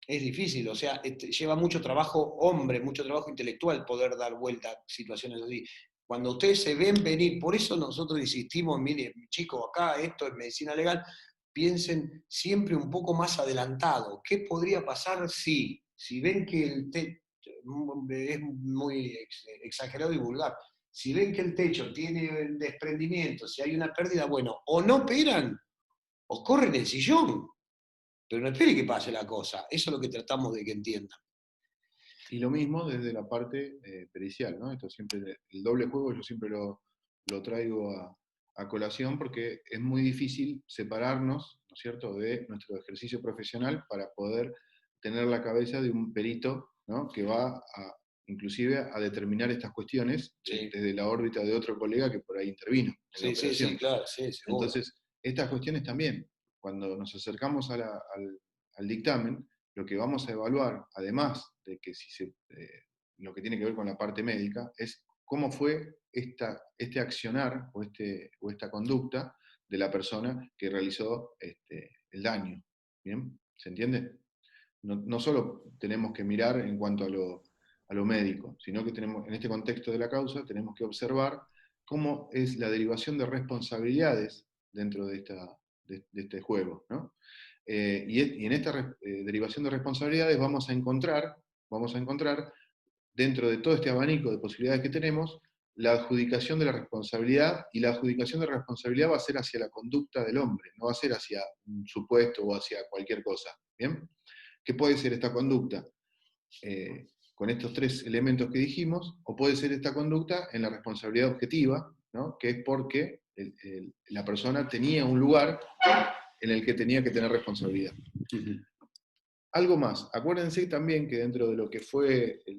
Es difícil, o sea, lleva mucho trabajo hombre, mucho trabajo intelectual poder dar vuelta a situaciones así. Cuando ustedes se ven venir, por eso nosotros insistimos, mire, chicos, acá esto es medicina legal, piensen siempre un poco más adelantado. ¿Qué podría pasar si ven que el techo es muy exagerado y vulgar? Si ven que el techo tiene desprendimiento, si hay una pérdida, bueno, o no operan, o corren el sillón. Pero no espere que pase la cosa. Eso es lo que tratamos de que entiendan. Y lo mismo desde la parte pericial, ¿no? Esto siempre, el doble juego yo siempre lo traigo a colación porque es muy difícil separarnos, ¿no es cierto?, de nuestro ejercicio profesional para poder tener la cabeza de un perito, ¿no?, que va inclusive a determinar estas cuestiones desde la órbita de otro colega que por ahí intervino en la operación. Sí, claro, sí, seguro. Entonces, estas cuestiones también, cuando nos acercamos al dictamen, lo que vamos a evaluar, además de que lo que tiene que ver con la parte médica, es cómo fue este accionar o esta conducta de la persona que realizó el daño. ¿Bien? ¿Se entiende? No solo tenemos que mirar en cuanto a lo médico, sino que tenemos, en este contexto de la causa, tenemos que observar cómo es la derivación de responsabilidades dentro de este juego, ¿no? Y en esta derivación de responsabilidades vamos a encontrar, dentro de todo este abanico de posibilidades que tenemos, la adjudicación de la responsabilidad, y la adjudicación de la responsabilidad va a ser hacia la conducta del hombre, no va a ser hacia un supuesto o hacia cualquier cosa. ¿Bien? ¿Qué puede ser esta conducta? Con estos tres elementos que dijimos, o puede ser esta conducta en la responsabilidad objetiva, ¿no? Que es porque la persona tenía un lugar en el que tenía que tener responsabilidad. Algo más, acuérdense también que dentro de lo que fue la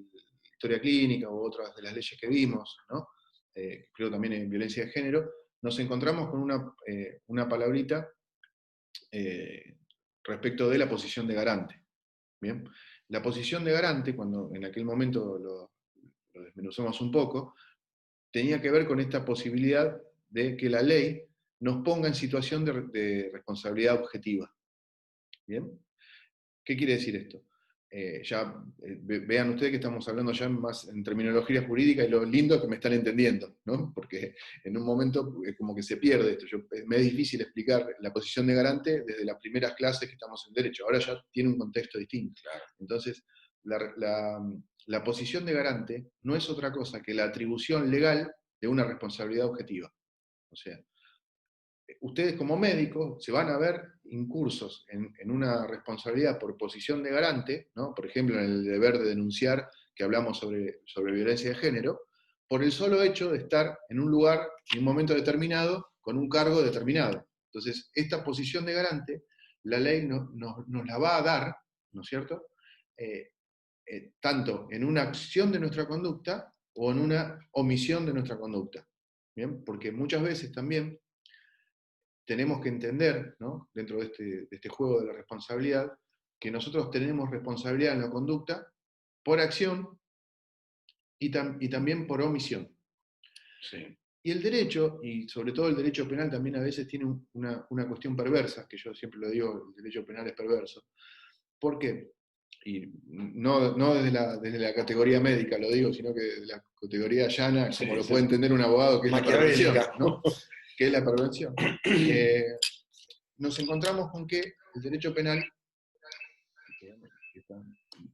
historia clínica u otras de las leyes que vimos, ¿no? Creo también en violencia de género, nos encontramos con una palabrita respecto de la posición de garante. ¿Bien? La posición de garante, cuando en aquel momento lo desmenuzamos un poco, tenía que ver con esta posibilidad de que la ley nos ponga en situación de responsabilidad objetiva. ¿Bien? ¿Qué quiere decir esto? Vean ustedes que estamos hablando ya más en terminología jurídica, y lo lindo es que me están entendiendo, ¿no? Porque en un momento como que se pierde esto. Me es difícil explicar la posición de garante desde las primeras clases que estamos en derecho. Ahora ya tiene un contexto distinto. Claro. Entonces, la posición de garante no es otra cosa que la atribución legal de una responsabilidad objetiva. O sea, ustedes como médicos se van a ver incursos en una responsabilidad por posición de garante, ¿no? Por ejemplo, en el deber de denunciar, que hablamos sobre violencia de género, por el solo hecho de estar en un lugar, en un momento determinado, con un cargo determinado. Entonces, esta posición de garante, la ley nos la va a dar, ¿no es cierto?, tanto en una acción de nuestra conducta o en una omisión de nuestra conducta. ¿Bien? Porque muchas veces también tenemos que entender, ¿no?, dentro de este juego de la responsabilidad, que nosotros tenemos responsabilidad en la conducta por acción y también por omisión. Sí. Y el derecho, y sobre todo el derecho penal, también a veces tiene una cuestión perversa, que yo siempre lo digo, el derecho penal es perverso. ¿Por qué? Y no desde la categoría médica lo digo, sino que desde la categoría llana, como lo puede entender un abogado, que es la perversión, ¿no? Que es la perversión. Nos encontramos con que el derecho penal,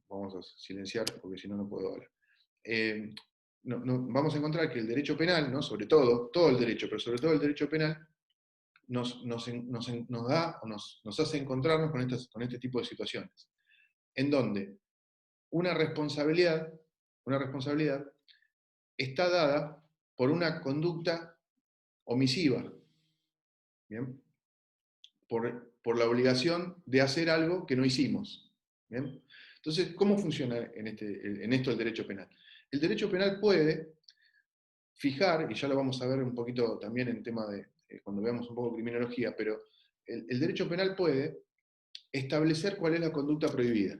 vamos a silenciar porque si no, no puedo hablar. Vamos a encontrar que el derecho penal, ¿no?, sobre todo el derecho, pero sobre todo el derecho penal, nos da o nos hace encontrarnos con este tipo de situaciones, en donde una responsabilidad está dada por una conducta omisiva, ¿bien? Por la obligación de hacer algo que no hicimos. ¿Bien? Entonces, ¿cómo funciona en esto el derecho penal? El derecho penal puede fijar, y ya lo vamos a ver un poquito también en tema de, cuando veamos un poco criminología, pero el derecho penal puede establecer cuál es la conducta prohibida.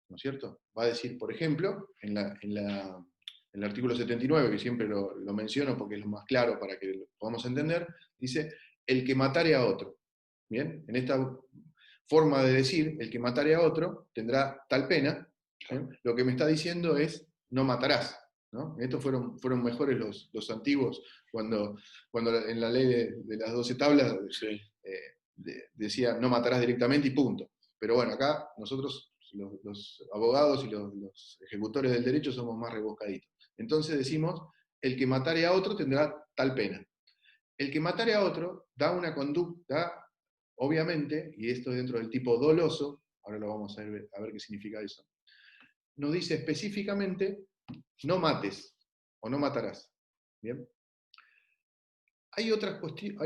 ¿No es cierto? Va a decir, por ejemplo, en el artículo 79, que siempre lo menciono porque es lo más claro para que lo podamos entender, dice, el que matare a otro. ¿Bien? En esta forma de decir, el que matare a otro tendrá tal pena, ¿bien? Lo que me está diciendo es, no matarás. ¿No? Estos fueron mejores los antiguos, cuando en la ley de las 12 tablas Sí. decía, no matarás directamente y punto. Pero bueno, acá nosotros, los abogados y los ejecutores del derecho, somos más rebuscaditos. Entonces decimos, el que matare a otro tendrá tal pena. El que matare a otro da una conducta, obviamente, y esto dentro del tipo doloso, ahora lo vamos a ver qué significa eso, nos dice específicamente, no mates o no matarás. ¿Bien? Hay otras cuestiones,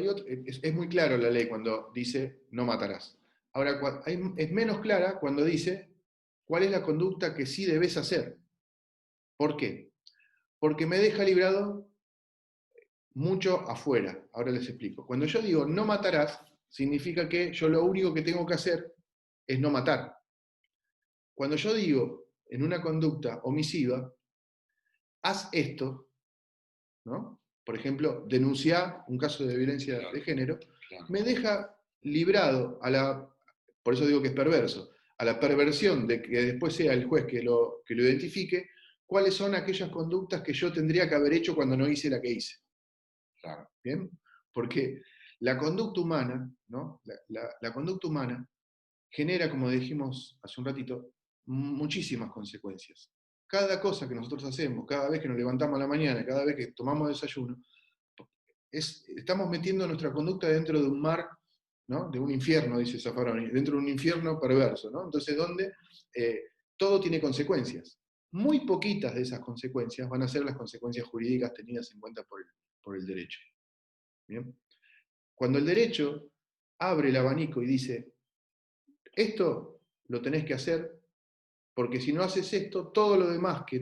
es muy claro la ley cuando dice no matarás. Ahora, es menos clara cuando dice cuál es la conducta que sí debes hacer. ¿Por qué? Porque me deja librado mucho afuera. Ahora les explico. Cuando yo digo no matarás, significa que yo lo único que tengo que hacer es no matar. Cuando yo digo en una conducta omisiva, haz esto, ¿no? Por ejemplo, denunciar un caso de violencia Claro, de género, claro. me deja librado por eso digo que es perverso, a la perversión de que después sea el juez que lo identifique, cuáles son aquellas conductas que yo tendría que haber hecho cuando no hice la que hice. Claro. ¿Bien? Porque la conducta humana, ¿no? La conducta humana genera, como dijimos hace un ratito, muchísimas consecuencias. Cada cosa que nosotros hacemos, cada vez que nos levantamos a la mañana, cada vez que tomamos desayuno, estamos metiendo nuestra conducta dentro de un mar, ¿no? De un infierno, dice Zaffaroni, dentro de un infierno perverso, ¿no? Entonces, donde todo tiene consecuencias. Muy poquitas de esas consecuencias van a ser las consecuencias jurídicas tenidas en cuenta por el derecho. ¿Bien? Cuando el derecho abre el abanico y dice, esto lo tenés que hacer, porque si no haces esto, todo lo demás que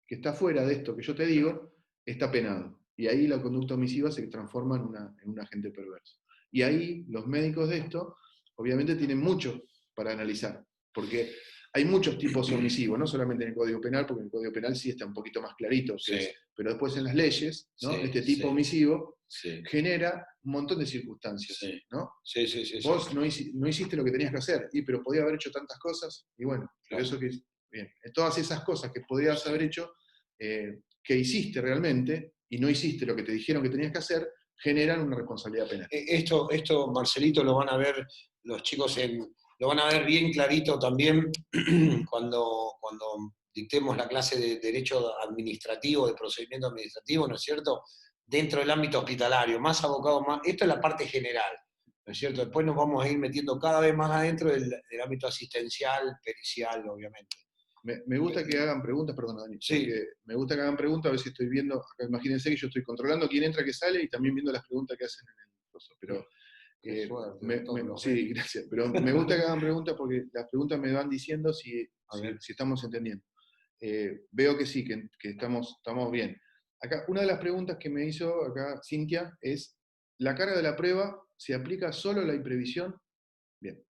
está fuera de esto que yo te digo, está penado. Y ahí la conducta omisiva se transforma en un agente perverso. Y ahí los médicos de esto, obviamente, tienen mucho para analizar, porque hay muchos tipos omisivos, no solamente en el Código Penal, porque en el Código Penal sí está un poquito más clarito, Sí. pero después en las leyes, ¿no? Sí, Este tipo sí, omisivo sí, genera un montón de circunstancias, sí. ¿no? Sí, sí, sí, Vos sí. no hiciste lo que tenías que hacer, pero podía haber hecho tantas cosas, y bueno, pero Claro. eso que bien, todas esas cosas que podías haber hecho, que hiciste realmente, y no hiciste lo que te dijeron que tenías que hacer, generan una responsabilidad penal. Esto, Marcelito, lo van a ver los chicos lo van a ver bien clarito también cuando dictemos la clase de Derecho Administrativo, de Procedimiento Administrativo, ¿no es cierto? Dentro del ámbito hospitalario, más abocado más. Esto es la parte general, ¿no es cierto? Después nos vamos a ir metiendo cada vez más adentro del ámbito asistencial, pericial, obviamente. Me gusta que hagan preguntas, perdón, Dani, Sí. porque me gusta que hagan preguntas, a ver si estoy viendo, acá imagínense que yo estoy controlando quién entra, qué sale, y también viendo las preguntas que hacen en el curso. Pero Qué suerte, doctor, sí, gracias. Pero me gusta que hagan preguntas porque las preguntas me van diciendo si ver. estamos entendiendo. Veo que sí, que estamos bien. Acá, una de las preguntas que me hizo acá Cintia es, ¿la carga de la prueba se aplica solo a la imprevisión? Bien.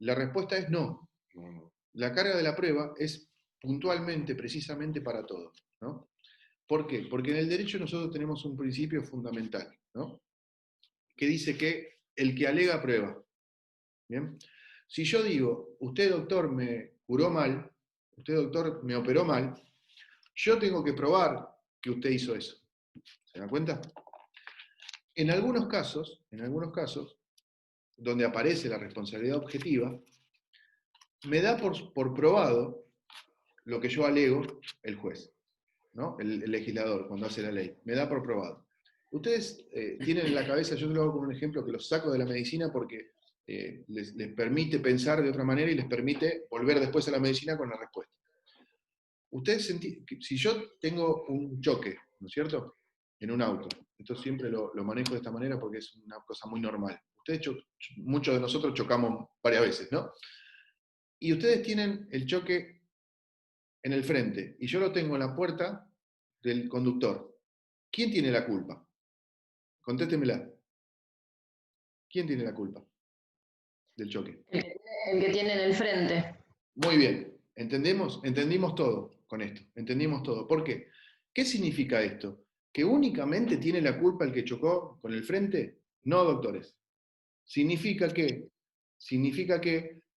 La respuesta es no. La carga de la prueba es puntualmente, precisamente para todo, ¿no? ¿Por qué? Porque en el derecho nosotros tenemos un principio fundamental, ¿no? Que dice que el que alega prueba. ¿Bien? Si yo digo, usted doctor me curó mal, usted doctor me operó mal, yo tengo que probar que usted hizo eso. ¿Se dan cuenta? En algunos casos, donde aparece la responsabilidad objetiva, me da por probado lo que yo alego el juez, ¿no? El legislador, cuando hace la ley. Me da por probado. Ustedes tienen en la cabeza, yo lo hago con un ejemplo que los saco de la medicina porque les permite pensar de otra manera y les permite volver después a la medicina con la respuesta. Ustedes, si yo tengo un choque, ¿no es cierto? En un auto. Esto siempre lo manejo de esta manera porque es una cosa muy normal. Muchos de nosotros chocamos varias veces, ¿no? Y ustedes tienen el choque en el frente y yo lo tengo en la puerta del conductor. ¿Quién tiene la culpa? Contéstemela. ¿Quién tiene la culpa del choque? El que tiene en el frente. Muy bien. ¿Entendemos? Entendimos todo con esto. Entendimos todo. ¿Por qué? ¿Qué significa esto? ¿Que únicamente tiene la culpa el que chocó con el frente? No, doctores. Significa que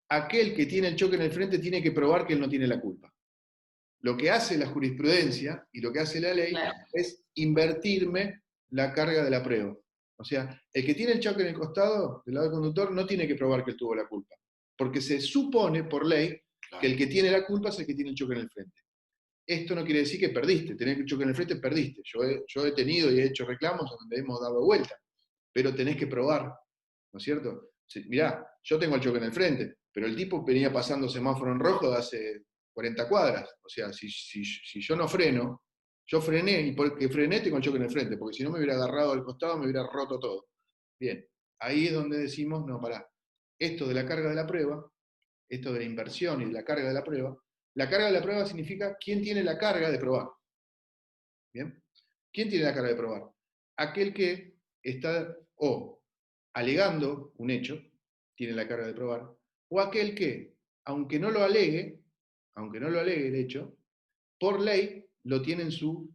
aquel que tiene el choque en el frente tiene que probar que él no tiene la culpa. Lo que hace la jurisprudencia y lo que hace la ley es invertirme la carga de la prueba. O sea, el que tiene el choque en el costado, del lado del conductor, no tiene que probar que él tuvo la culpa. Porque se supone por ley que el que tiene la culpa es el que tiene el choque en el frente. Esto no quiere decir que perdiste. Tener el choque en el frente, perdiste. Yo he tenido y he hecho reclamos donde hemos dado vuelta. Pero tenés que probar, ¿no es cierto? Mirá, yo tengo el choque en el frente, pero el tipo venía pasando semáforo en rojo de hace 40 cuadras. O sea, si yo no freno, yo frené, y porque frené tengo el choque en el frente, porque si no me hubiera agarrado al costado, me hubiera roto todo. Bien, ahí es donde decimos, no, pará, esto de la carga de la prueba, esto de la inversión y de la carga de la prueba significa quién tiene la carga de probar. ¿Bien? ¿Quién tiene la carga de probar? Aquel que está alegando un hecho, tiene la carga de probar, o aquel que, aunque no lo alegue el hecho, por ley lo tiene en su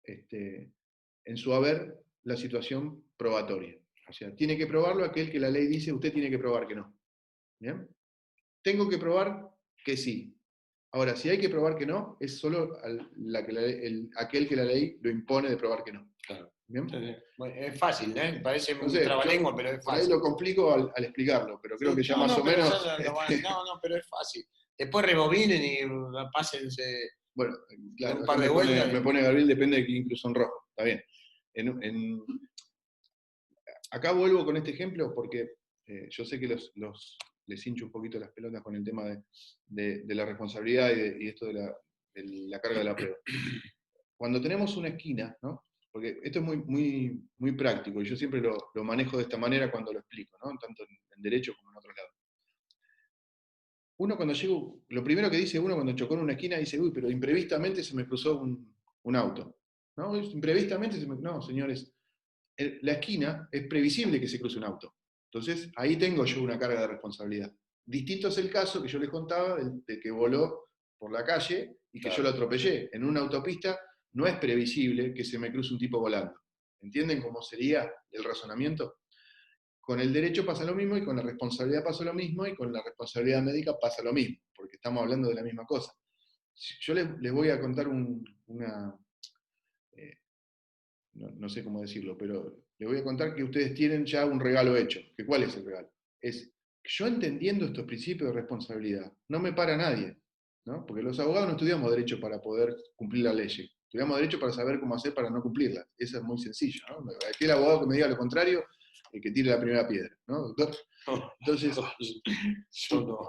en su haber la situación probatoria. O sea, tiene que probarlo aquel que la ley dice, usted tiene que probar que no. ¿Bien? Tengo que probar que sí. Ahora, si hay que probar que no, es solo aquel que la ley lo impone de probar que no. Claro. ¿Bien? Bueno, es fácil, ¿eh? Parece un Entonces, trabalengua, pero es por ahí fácil. lo complico al explicarlo, pero creo Sí, que ya más o pero menos... no, pero es fácil. Después rebobinen y pásense Bueno, claro, un acá par de vueltas. me pone Gabriel, depende de que incluso en rojo. Está bien. Acá vuelvo con este ejemplo porque yo sé que les hincho un poquito las pelotas con el tema de la responsabilidad y esto de la carga de la prueba. Cuando tenemos una esquina, ¿no? Porque esto es muy, muy, muy práctico y yo siempre lo manejo de esta manera cuando lo explico, ¿no? Tanto en derecho como en otros lados. Uno cuando llego, lo primero que dice uno cuando chocó en una esquina dice, uy, pero imprevistamente se me cruzó un auto. ¿No? Imprevistamente se me... No, señores, la esquina es previsible que se cruce un auto. Entonces, ahí tengo yo una carga de responsabilidad. Distinto es el caso que yo les contaba de que voló por la calle y que yo lo atropellé. En una autopista no es previsible que se me cruce un tipo volando. ¿Entienden cómo sería el razonamiento? Con el derecho pasa lo mismo y con la responsabilidad pasa lo mismo y con la responsabilidad médica pasa lo mismo, porque estamos hablando de la misma cosa. Yo les voy a contar una... no sé cómo decirlo, pero les voy a contar que ustedes tienen ya un regalo hecho. ¿Que ¿Cuál es el regalo? Es que yo entendiendo estos principios de responsabilidad, no me para nadie, ¿no? Porque los abogados no estudiamos derecho para poder cumplir la ley, estudiamos derecho para saber cómo hacer para no cumplirla. Eso es muy sencillo, ¿no? Aquel abogado que me diga lo contrario, que tire la primera piedra, ¿no, doctor? Entonces,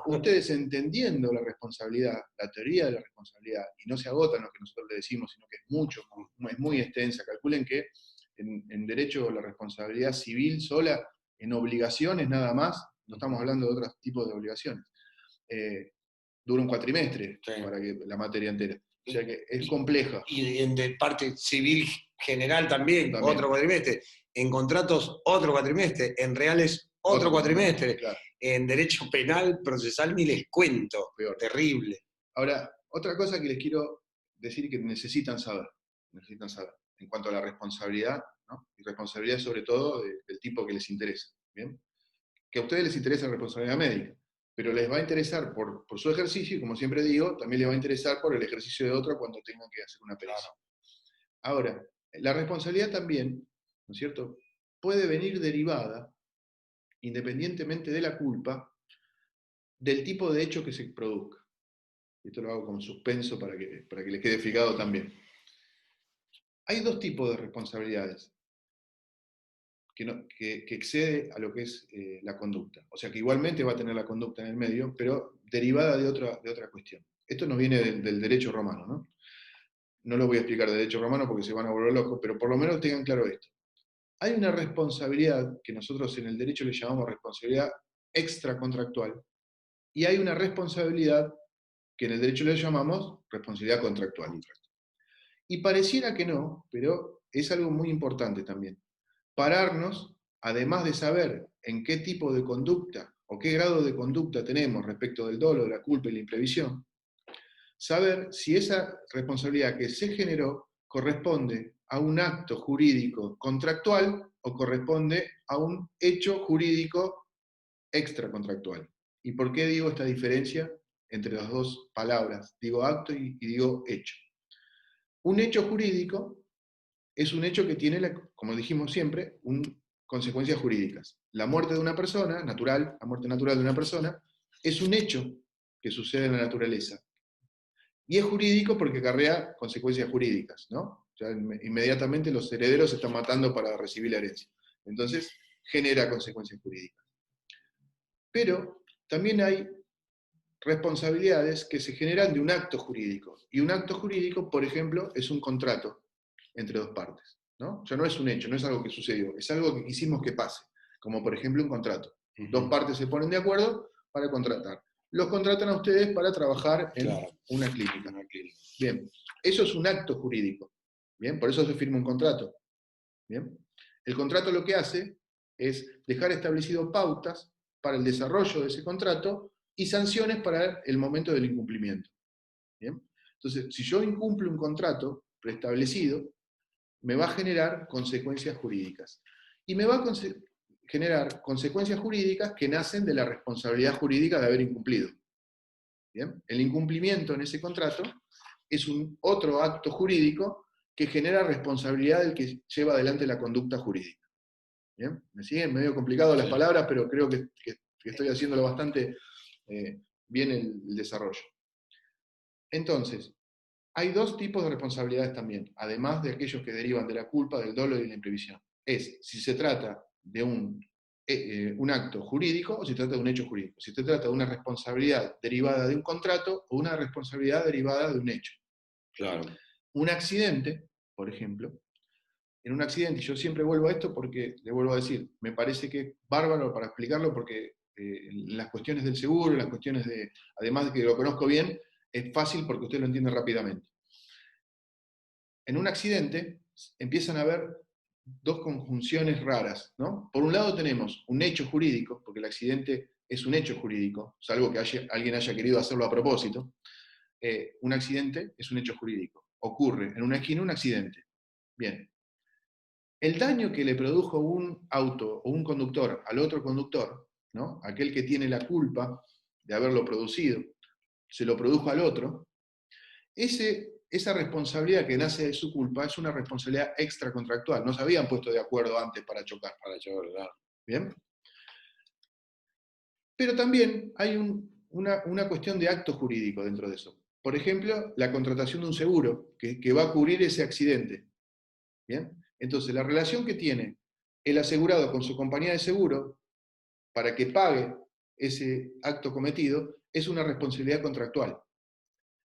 ustedes entendiendo la responsabilidad, la teoría de la responsabilidad, y no se agotan lo que nosotros le decimos, sino que es muy extensa. Calculen que en derecho la responsabilidad civil sola, en obligaciones nada más, no estamos hablando de otros tipos de obligaciones, dura un cuatrimestre para que la materia entera. O sea que es compleja. Y de parte civil general también, otro cuatrimestre. En contratos, otro cuatrimestre. En reales, otro cuatrimestre. Claro. En derecho penal, procesal, ni les cuento. Peor. Terrible. Ahora, otra cosa que les quiero decir que necesitan saber en cuanto a la responsabilidad, ¿no? Y responsabilidad sobre todo del tipo que les interesa. ¿Bien? Que a ustedes les interesa la responsabilidad médica, pero les va a interesar por su ejercicio, y como siempre digo, también les va a interesar por el ejercicio de otro cuando tengan que hacer una pericia. Claro. Ahora, la responsabilidad también, ¿no es cierto?, puede venir derivada, independientemente de la culpa, del tipo de hecho que se produzca. Esto lo hago con suspenso para que les quede fijado también. Hay dos tipos de responsabilidades que excede a lo que es la conducta. O sea que igualmente va a tener la conducta en el medio, pero derivada de otra cuestión. Esto nos viene del derecho romano, ¿no? No lo voy a explicar de derecho romano porque se van a volver locos, pero por lo menos tengan claro esto. Hay una responsabilidad que nosotros en el derecho le llamamos responsabilidad extracontractual, y hay una responsabilidad que en el derecho le llamamos responsabilidad contractual. Y pareciera que no, pero es algo muy importante también. Pararnos, además de saber en qué tipo de conducta o qué grado de conducta tenemos respecto del dolo, la culpa y la imprevisión, saber si esa responsabilidad que se generó corresponde a un acto jurídico contractual o corresponde a un hecho jurídico extracontractual. ¿Y por qué digo esta diferencia entre las dos palabras? Digo acto y digo hecho. Un hecho jurídico es un hecho que tiene, como dijimos siempre, consecuencias jurídicas. La muerte de una persona, natural, la muerte natural de una persona, es un hecho que sucede en la naturaleza. Y es jurídico porque acarrea consecuencias jurídicas, ¿no? Ya inmediatamente los herederos se están matando para recibir la herencia. Entonces, genera consecuencias jurídicas. Pero también hay responsabilidades que se generan de un acto jurídico. Y un acto jurídico, por ejemplo, es un contrato entre dos partes, ¿no? O sea, no es un hecho, no es algo que sucedió, es algo que quisimos que pase, como por ejemplo un contrato. Dos partes se ponen de acuerdo para contratar. Los contratan a ustedes para trabajar en una clínica. Bien, eso es un acto jurídico. Bien, por eso se firma un contrato. Bien, el contrato lo que hace es dejar establecido pautas para el desarrollo de ese contrato y sanciones para el momento del incumplimiento. ¿Bien? Entonces, si yo incumplo un contrato preestablecido, me va a generar consecuencias jurídicas. Y me va a generar consecuencias jurídicas que nacen de la responsabilidad jurídica de haber incumplido. ¿Bien? El incumplimiento en ese contrato es otro acto jurídico que genera responsabilidad del que lleva adelante la conducta jurídica. ¿Bien? ¿Me siguen? Medio complicado las palabras, pero creo que estoy haciéndolo bastante bien el desarrollo. Entonces, hay dos tipos de responsabilidades también, además de aquellos que derivan de la culpa, del dolo y de la imprevisión. Es si se trata de un acto jurídico o si se trata de un hecho jurídico. Si se trata de una responsabilidad derivada de un contrato o una responsabilidad derivada de un hecho. Claro. Un accidente, por ejemplo, en un accidente, y yo siempre vuelvo a esto porque, le vuelvo a decir, me parece que es bárbaro para explicarlo porque las cuestiones del seguro, las cuestiones de, además de que lo conozco bien, es fácil porque usted lo entiende rápidamente. En un accidente empiezan a haber dos conjunciones raras, ¿no? Por un lado tenemos un hecho jurídico, porque el accidente es un hecho jurídico, salvo que alguien haya querido hacerlo a propósito. Un accidente es un hecho jurídico. Ocurre en una esquina un accidente. Bien. El daño que le produjo un auto o un conductor al otro conductor, ¿no? Aquel que tiene la culpa de haberlo producido, se lo produjo al otro, esa responsabilidad que nace de su culpa es una responsabilidad extracontractual. No se habían puesto de acuerdo antes para chocar. ¿Verdad? ¿Bien? Pero también hay una cuestión de acto jurídico dentro de eso. Por ejemplo, la contratación de un seguro que va a cubrir ese accidente. ¿Bien? Entonces, la relación que tiene el asegurado con su compañía de seguro para que pague ese acto cometido es una responsabilidad contractual.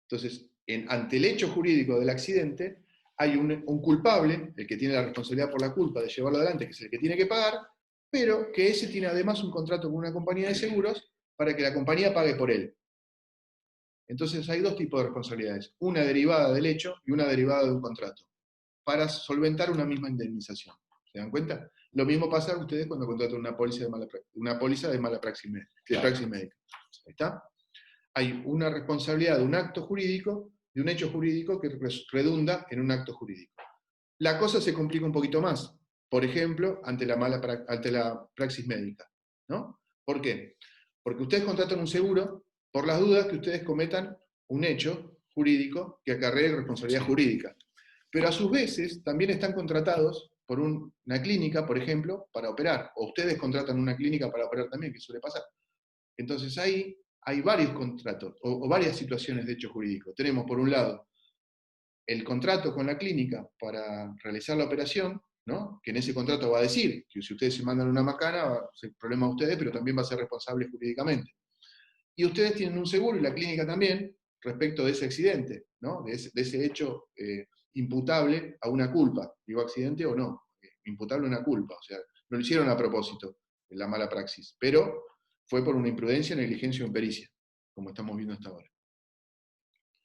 Entonces, ante el hecho jurídico del accidente, hay un culpable, el que tiene la responsabilidad por la culpa de llevarlo adelante, que es el que tiene que pagar, pero que ese tiene además un contrato con una compañía de seguros para que la compañía pague por él. Entonces hay dos tipos de responsabilidades, una derivada del hecho y una derivada de un contrato, para solventar una misma indemnización. ¿Se dan cuenta? Lo mismo pasa a ustedes cuando contratan una póliza de mala praxis médica. ¿Está? Hay una responsabilidad de un acto jurídico, de un hecho jurídico que redunda en un acto jurídico. La cosa se complica un poquito más, por ejemplo, ante la praxis médica, ¿no? ¿Por qué? Porque ustedes contratan un seguro por las dudas que ustedes cometan un hecho jurídico que acarree responsabilidad jurídica. Pero a sus veces también están contratados por una clínica, por ejemplo, para operar. O ustedes contratan una clínica para operar también, que suele pasar. Entonces ahí hay varios contratos o varias situaciones de hecho jurídico. Tenemos, por un lado, el contrato con la clínica para realizar la operación, ¿no? Que en ese contrato va a decir que si ustedes se mandan una macana, va a ser problema de ustedes, pero también va a ser responsable jurídicamente. Y ustedes tienen un seguro, y la clínica también, respecto de ese accidente, ¿no? De ese hecho imputable a una culpa. Digo accidente o no, imputable a una culpa. O sea, no lo hicieron a propósito, en la mala praxis, pero fue por una imprudencia, negligencia o impericia, como estamos viendo hasta ahora.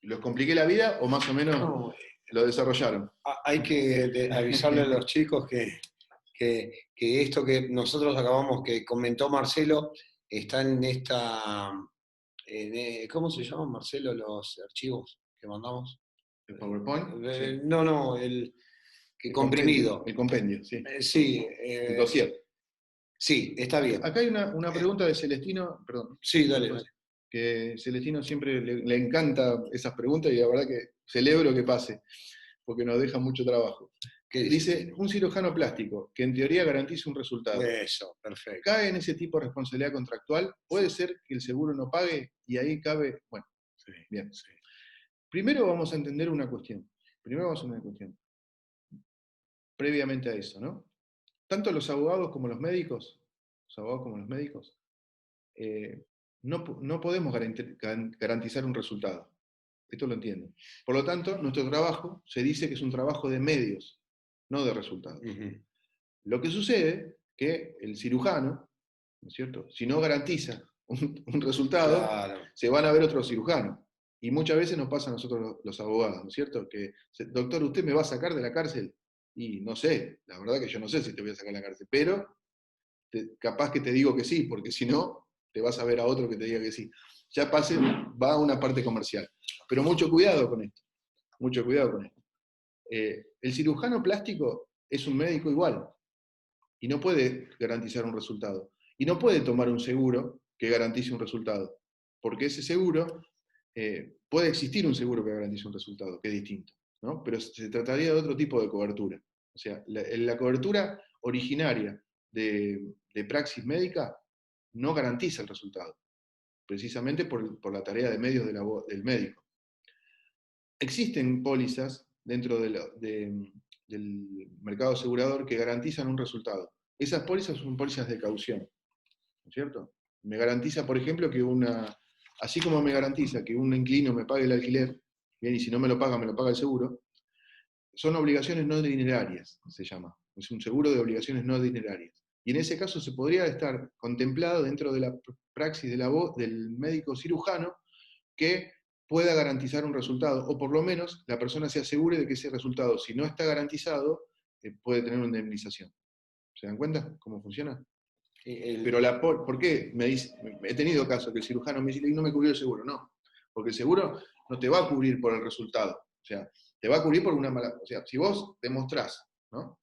¿Los compliqué la vida o más o menos No, lo desarrollaron? hay que avisarle a los chicos que esto que nosotros acabamos, que comentó Marcelo, está en esta... ¿cómo se llaman, Marcelo, los archivos que mandamos? ¿El PowerPoint? Sí. No, el comprimido. El compendio, sí. Sí. El dossier. Sí, está bien. Acá hay una pregunta de Celestino, perdón. Sí, dale. Que Celestino siempre le encanta esas preguntas y la verdad que celebro que pase, porque nos deja mucho trabajo. Dice, un cirujano plástico que en teoría garantiza un resultado. Eso, perfecto. ¿Cae en ese tipo de responsabilidad contractual? ¿Puede ser que el seguro no pague y ahí cabe? Bueno, sí, bien. Sí. Primero vamos a entender una cuestión. Previamente a eso, ¿no? Tanto los abogados como los médicos, no podemos garantizar un resultado. Esto lo entiendo. Por lo tanto, nuestro trabajo se dice que es un trabajo de medios, no de resultados. Lo que sucede que el cirujano, ¿no es cierto? Si no garantiza un resultado, claro, se van a ver otros cirujanos. Y muchas veces nos pasa a nosotros los abogados, ¿no es cierto? Que, doctor, ¿usted me va a sacar de la cárcel? Y no sé, la verdad que yo no sé si te voy a sacar de la cárcel, pero capaz que te digo que sí, porque si no, te vas a ver a otro que te diga que sí. Ya va a una parte comercial. Pero mucho cuidado con esto. El cirujano plástico es un médico igual y no puede garantizar un resultado. Y no puede tomar un seguro que garantice un resultado, porque ese seguro, puede existir un seguro que garantice un resultado, que es distinto, ¿no? Pero se trataría de otro tipo de cobertura. O sea, la cobertura originaria de praxis médica no garantiza el resultado, precisamente por la tarea de medios del médico. Existen pólizas dentro del mercado asegurador que garantizan un resultado. Esas pólizas son pólizas de caución, ¿no es cierto? Me garantiza, por ejemplo, así como me garantiza que un inquilino me pague el alquiler, bien, y si no me lo paga el seguro, son obligaciones no dinerarias, se llama. Es un seguro de obligaciones no dinerarias. Y en ese caso se podría estar contemplado dentro de la praxis del médico cirujano que pueda garantizar un resultado, o por lo menos la persona se asegure de que ese resultado, si no está garantizado, puede tener una indemnización. ¿Se dan cuenta cómo funciona? Pero ¿por qué? He tenido casos que el cirujano me dice, no me cubrió el seguro. No, porque el seguro no te va a cubrir por el resultado. O sea, te va a cubrir por una mala... O sea, si vos demostrás, ¿no?,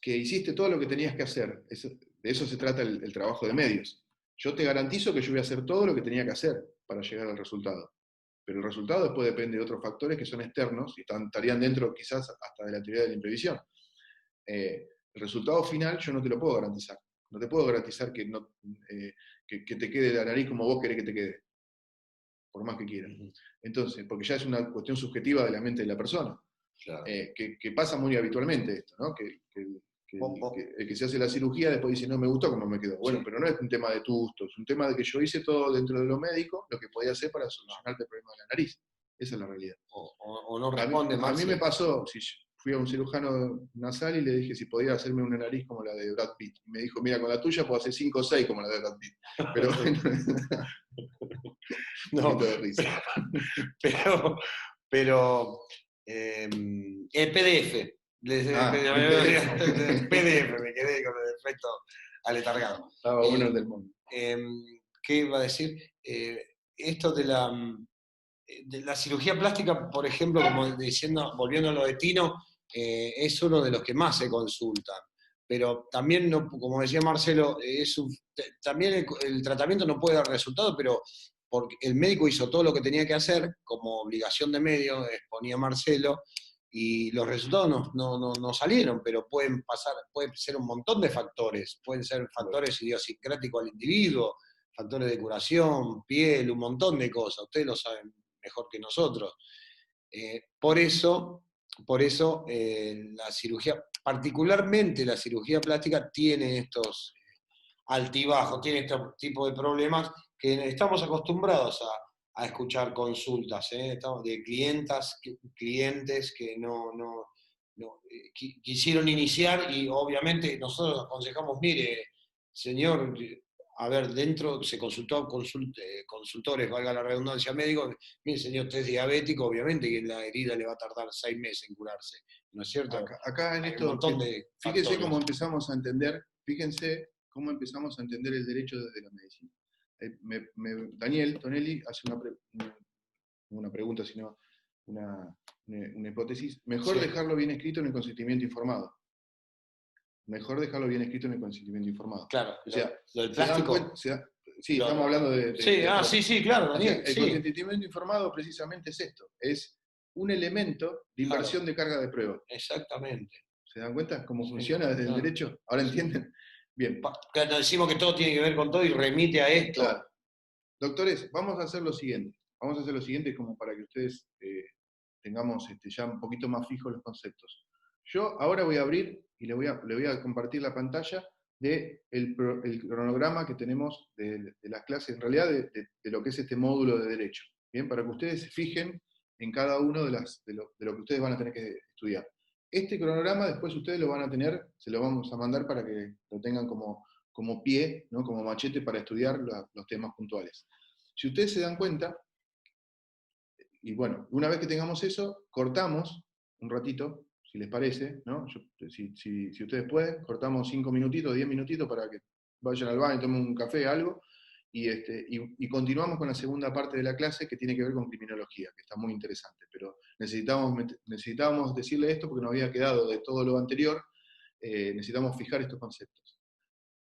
que hiciste todo lo que tenías que hacer, de eso se trata el trabajo de medios. Yo te garantizo que yo voy a hacer todo lo que tenía que hacer para llegar al resultado. Pero el resultado después depende de otros factores que son externos y estarían dentro quizás hasta de la teoría de la imprevisión. El resultado final yo no te lo puedo garantizar. No te puedo garantizar que te quede la nariz como vos querés que te quede, por más que quieras. Entonces, porque ya es una cuestión subjetiva de la mente de la persona. Claro. Que pasa muy habitualmente esto, ¿no? El que se hace la cirugía después dice, no me gustó cómo me quedó. Bueno, Sí. pero no es un tema de tu gusto, es un tema de que yo hice todo dentro de lo médico, lo que podía hacer para solucionarte el problema de la nariz. Esa es la realidad. O no A responde mí más. me pasó, fui a un cirujano nasal y le dije si podía hacerme una nariz como la de Brad Pitt. Y me dijo, mira, con la tuya puedo hacer 5 o 6 como la de Brad Pitt. Pero bueno, un No, poquito de risa. pero el PDF. PDF, me quedé con el efecto aletargado. Estaba bueno el del mundo. ¿Qué iba a decir? Esto de la cirugía plástica, por ejemplo, como diciendo, volviendo a lo de Tino, es uno de los que más se consultan. Pero también, como decía Marcelo, también el tratamiento no puede dar resultado, pero porque el médico hizo todo lo que tenía que hacer, como obligación de medio, exponía Marcelo, y los resultados no salieron, pero pueden ser un montón de factores. Pueden ser factores idiosincráticos al individuo, factores de curación, piel, un montón de cosas. Ustedes lo saben mejor que nosotros. Por eso la cirugía, particularmente la cirugía plástica, tiene estos altibajos, tiene este tipo de problemas que estamos acostumbrados a escuchar consultas, de clientes que quisieron iniciar y obviamente nosotros aconsejamos, mire, señor, a ver, dentro se consultó consultores, valga la redundancia, médicos, mire, señor, usted es diabético, obviamente que la herida le va a tardar 6 meses en curarse, ¿no es cierto? Acá en Hay esto, un montón de fíjense factores. cómo empezamos a entender, el derecho desde la medicina. Daniel Tonelli hace una pregunta, sino una hipótesis. Mejor Sí. dejarlo bien escrito en el consentimiento informado. Mejor dejarlo bien escrito en el consentimiento informado. Claro, O sea, lo del ¿se dan plástico. cuenta? Sí, estamos hablando de Sí, claro, o sea, Daniel. el Sí, consentimiento informado precisamente es esto, es un elemento de inversión de carga de prueba. exactamente. ¿Se dan cuenta cómo Sí, funciona desde el claro. derecho? ¿Ahora entienden? Bien. Cuando decimos que todo tiene que ver con todo y remite a esto. Claro. Doctores, vamos a hacer lo siguiente. Vamos a hacer lo siguiente como para que ustedes tengamos ya un poquito más fijos los conceptos. Yo ahora voy a abrir y le voy a compartir la pantalla del el cronograma que tenemos de las clases, en realidad de lo que es este módulo de derecho. Bien, para que ustedes se fijen en cada uno de lo que ustedes van a tener que estudiar. Este cronograma después ustedes lo van a tener, se lo vamos a mandar para que lo tengan como pie, ¿no?, como machete para estudiar los temas puntuales. Si ustedes se dan cuenta, y bueno, una vez que tengamos eso, cortamos un ratito, si les parece, ¿no? Si ustedes pueden, cortamos 5 minutitos, 10 minutitos para que vayan al baño, tomen un café, algo, Y continuamos con la segunda parte de la clase que tiene que ver con criminología, que está muy interesante, pero necesitábamos decirle esto porque nos había quedado de todo lo anterior, necesitamos fijar estos conceptos.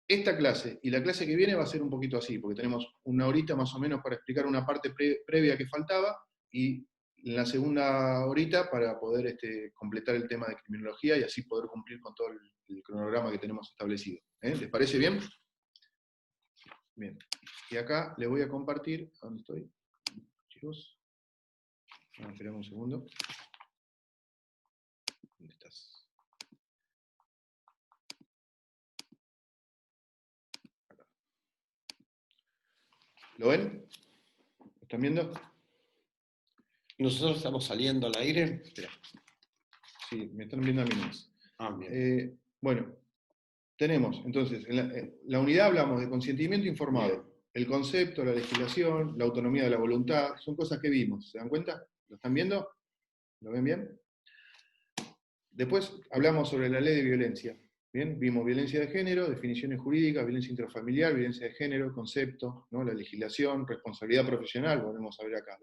Esta clase y la clase que viene va a ser un poquito así, porque tenemos una horita más o menos para explicar una parte previa que faltaba, y en la segunda horita para poder completar el tema de criminología y así poder cumplir con todo el cronograma que tenemos establecido. ¿Les parece bien? Bien. Y acá les voy a compartir, ¿dónde estoy? Chicos. Esperemos un segundo. ¿Dónde estás? Acá. ¿Lo ven? ¿Lo están viendo? ¿Nosotros estamos saliendo al aire? Espera. Sí, me están viendo a mí más. Bien. Bueno, tenemos, entonces, en la unidad hablamos de consentimiento informado. Bien. El concepto, la legislación, la autonomía de la voluntad, son cosas que vimos. ¿Se dan cuenta? ¿Lo están viendo? ¿Lo ven bien? Después hablamos sobre la ley de violencia. Bien, vimos violencia de género, definiciones jurídicas, violencia intrafamiliar, violencia de género, concepto, ¿no? La legislación, responsabilidad profesional, volvemos a ver acá.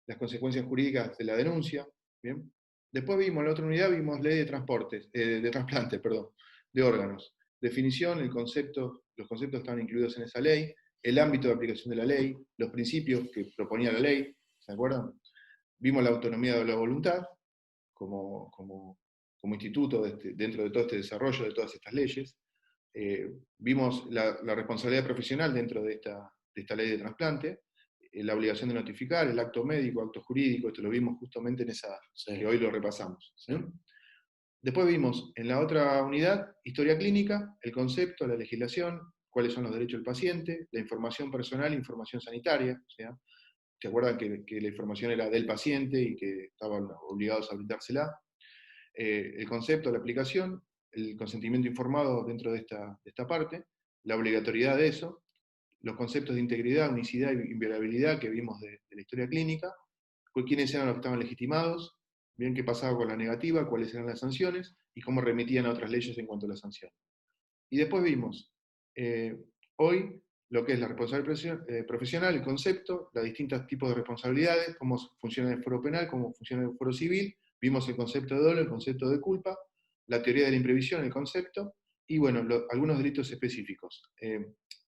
Las consecuencias jurídicas de la denuncia. ¿Bien? Después vimos en la otra unidad, vimos ley de transportes, de trasplantes, perdón, de órganos. Definición, los conceptos estaban incluidos en esa ley, el ámbito de aplicación de la ley, los principios que proponía la ley, ¿se acuerdan? Vimos la autonomía de la voluntad como instituto dentro de todo este desarrollo de todas estas leyes. Vimos la responsabilidad profesional dentro de esta ley de trasplante, la obligación de notificar, el acto médico, acto jurídico, esto lo vimos justamente en esa, sí, que hoy lo repasamos. ¿Sí? Después vimos en la otra unidad, historia clínica, el concepto, la legislación, cuáles son los derechos del paciente, la información personal e información sanitaria. ¿Sí? ¿Se acuerdan que la información era del paciente y que estaban obligados a brindársela? El concepto, la aplicación, el consentimiento informado dentro de esta parte, la obligatoriedad de eso, los conceptos de integridad, unicidad y inviolabilidad que vimos de la historia clínica, quiénes eran los que estaban legitimados, bien qué pasaba con la negativa, cuáles eran las sanciones, y cómo remitían a otras leyes en cuanto a las sanciones. Y después vimos, hoy, lo que es la responsabilidad profesional, el concepto, los distintos tipos de responsabilidades, cómo funciona el foro penal, cómo funciona el foro civil, vimos el concepto de dolo, el concepto de culpa, la teoría de la imprevisión, el concepto, y bueno, algunos delitos específicos.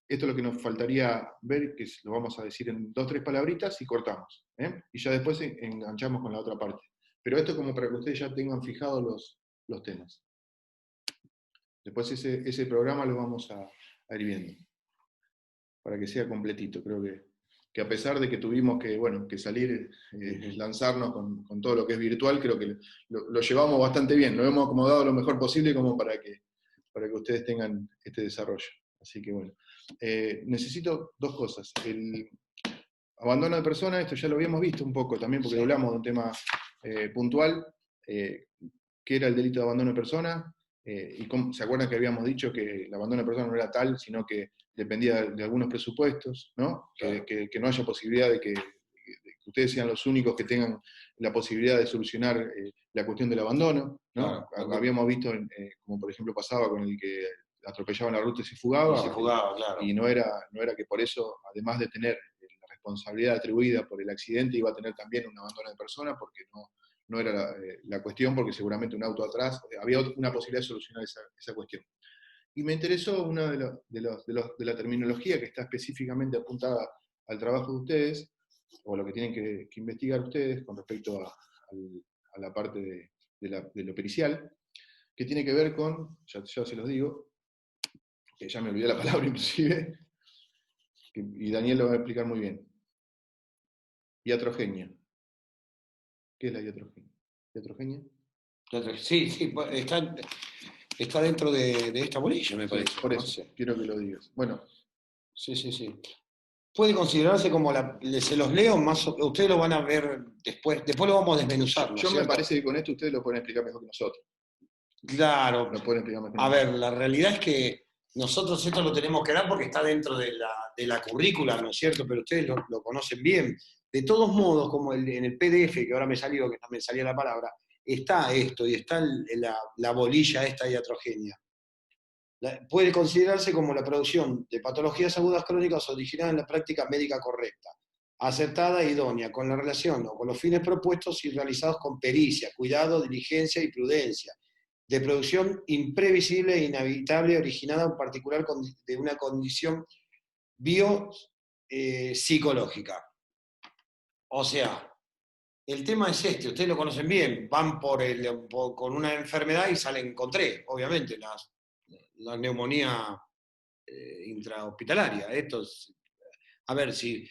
Esto es lo que nos faltaría ver, que lo vamos a decir en 2 o 3 palabritas y cortamos. Y ya después enganchamos con la otra parte. Pero esto es como para que ustedes ya tengan fijados los temas. Después ese programa lo vamos a ir viendo, para que sea completito. Creo que a pesar de que tuvimos que salir, lanzarnos con todo lo que es virtual, creo que lo llevamos bastante bien, lo hemos acomodado lo mejor posible como para que ustedes tengan este desarrollo. Así que bueno, necesito 2 cosas. El abandono de persona, esto ya lo habíamos visto un poco también, porque hablamos de un tema puntual, que era el delito de abandono de persona, y ¿se acuerdan que habíamos dicho que el abandono de persona no era tal, sino que dependía de algunos presupuestos, ¿no? Claro. Que no haya posibilidad de que ustedes sean los únicos que tengan la posibilidad de solucionar la cuestión del abandono, ¿no? Claro. Habíamos visto, como por ejemplo pasaba con el que atropellaban la ruta y se fugaba, claro. Y no era que por eso, además de tener la responsabilidad atribuida por el accidente, iba a tener también un abandono de persona, porque no era la cuestión, porque seguramente un auto atrás, había una posibilidad de solucionar esa cuestión. Y me interesó una de la terminología que está específicamente apuntada al trabajo de ustedes, o lo que tienen que investigar ustedes con respecto a la parte de lo pericial, que tiene que ver con, ya se los digo, que ya me olvidé la palabra inclusive, y Daniel lo va a explicar muy bien. Iatrogenia. ¿Qué es la iatrogenia? ¿Iatrogenia? Sí, está dentro de esta bolilla, me parece. Por eso, quiero que lo digas. Bueno. Sí. Puede considerarse como se los leo más, ustedes lo van a ver después lo vamos a desmenuzar. Yo me parece que con esto ustedes lo pueden explicar mejor que nosotros. Claro. Lo pueden explicar mejor. A ver, la realidad es que nosotros esto lo tenemos que dar porque está dentro de la currícula, ¿no es cierto? Pero ustedes lo conocen bien. De todos modos, como en el PDF, que ahora me salió, que no me salía la palabra, está esto y está la bolilla esta iatrogenia. puede considerarse como la producción de patologías agudas crónicas originadas en la práctica médica correcta, acertada e idónea, con la relación o con los fines propuestos y realizados con pericia, cuidado, diligencia y prudencia, de producción imprevisible e inevitable originada en particular de una condición biopsicológica. O sea, el tema es este, ustedes lo conocen bien, van con una enfermedad y salen con 3, obviamente, la neumonía intrahospitalaria. A ver, si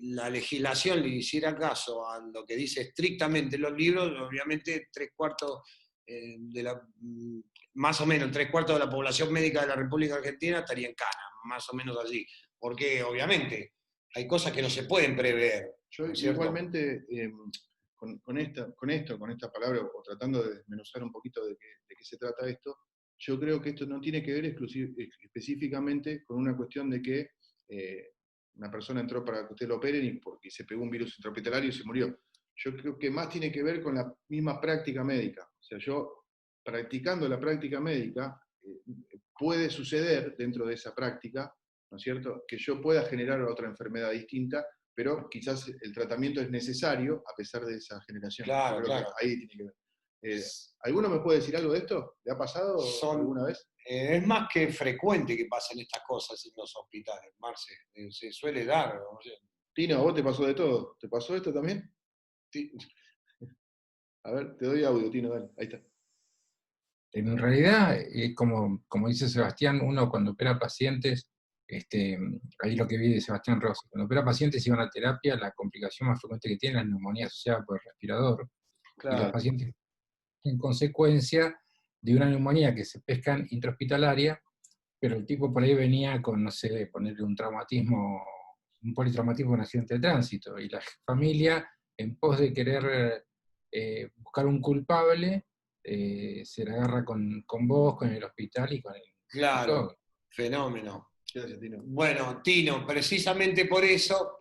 la legislación le hiciera caso a lo que dice estrictamente los libros, obviamente 3/4 más o menos 3/4 de la población médica de la República Argentina estaría en cana, más o menos allí. Porque obviamente hay cosas que no se pueden prever. Yo ¿no es cierto? igualmente, con esta palabra, o tratando de desmenuzar un poquito de qué se trata esto, yo creo que esto no tiene que ver específicamente con una cuestión de que una persona entró para que usted lo operen y se pegó un virus intrahospitalario y se murió. Yo creo que más tiene que ver con la misma práctica médica. O sea, yo practicando la práctica médica, puede suceder dentro de esa práctica, ¿no es cierto?, que yo pueda generar otra enfermedad distinta, pero quizás el tratamiento es necesario a pesar de esa generación. Claro, Yo creo claro. que ahí tiene que ver. ¿Alguno me puede decir algo de esto? ¿Le ha pasado alguna vez? Es más que frecuente que pasen estas cosas en los hospitales, Marce. Se suele dar. ¿No? Tino, ¿a vos te pasó de todo? ¿Te pasó esto también? A ver, te doy audio, Tino, dale. Ahí está. En realidad, como dice Sebastián, uno cuando opera pacientes, ahí lo que vi de Sebastián Rossi, cuando opera pacientes y van a terapia, la complicación más frecuente que tienen es la neumonía asociada por el respirador. Claro. Y los pacientes, en consecuencia de una neumonía que se pescan intrahospitalaria, pero el tipo por ahí venía con, no sé, ponerle un traumatismo, un politraumatismo, un accidente de tránsito, y la familia, en pos de querer buscar un culpable, se la agarra con vos, con el hospital y con el... Claro, todo. fenómeno. Gracias, Tino. Bueno, Tino, precisamente por eso,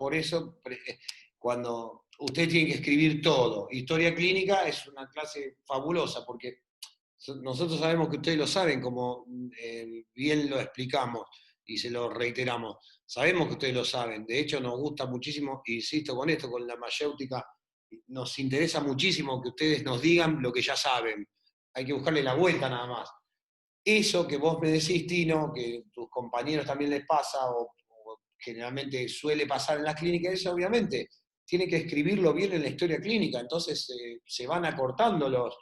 cuando usted tiene que escribir todo, historia clínica es una clase fabulosa, porque nosotros sabemos que ustedes lo saben, como bien lo explicamos y se lo reiteramos, sabemos que ustedes lo saben, de hecho nos gusta muchísimo, insisto con esto, con la mayéutica, nos interesa muchísimo que ustedes nos digan lo que ya saben, hay que buscarle la vuelta nada más. Eso que vos me decís, Tino, que a tus compañeros también les pasa, o generalmente suele pasar en las clínicas, eso obviamente tiene que escribirlo bien en la historia clínica, entonces se van acortando los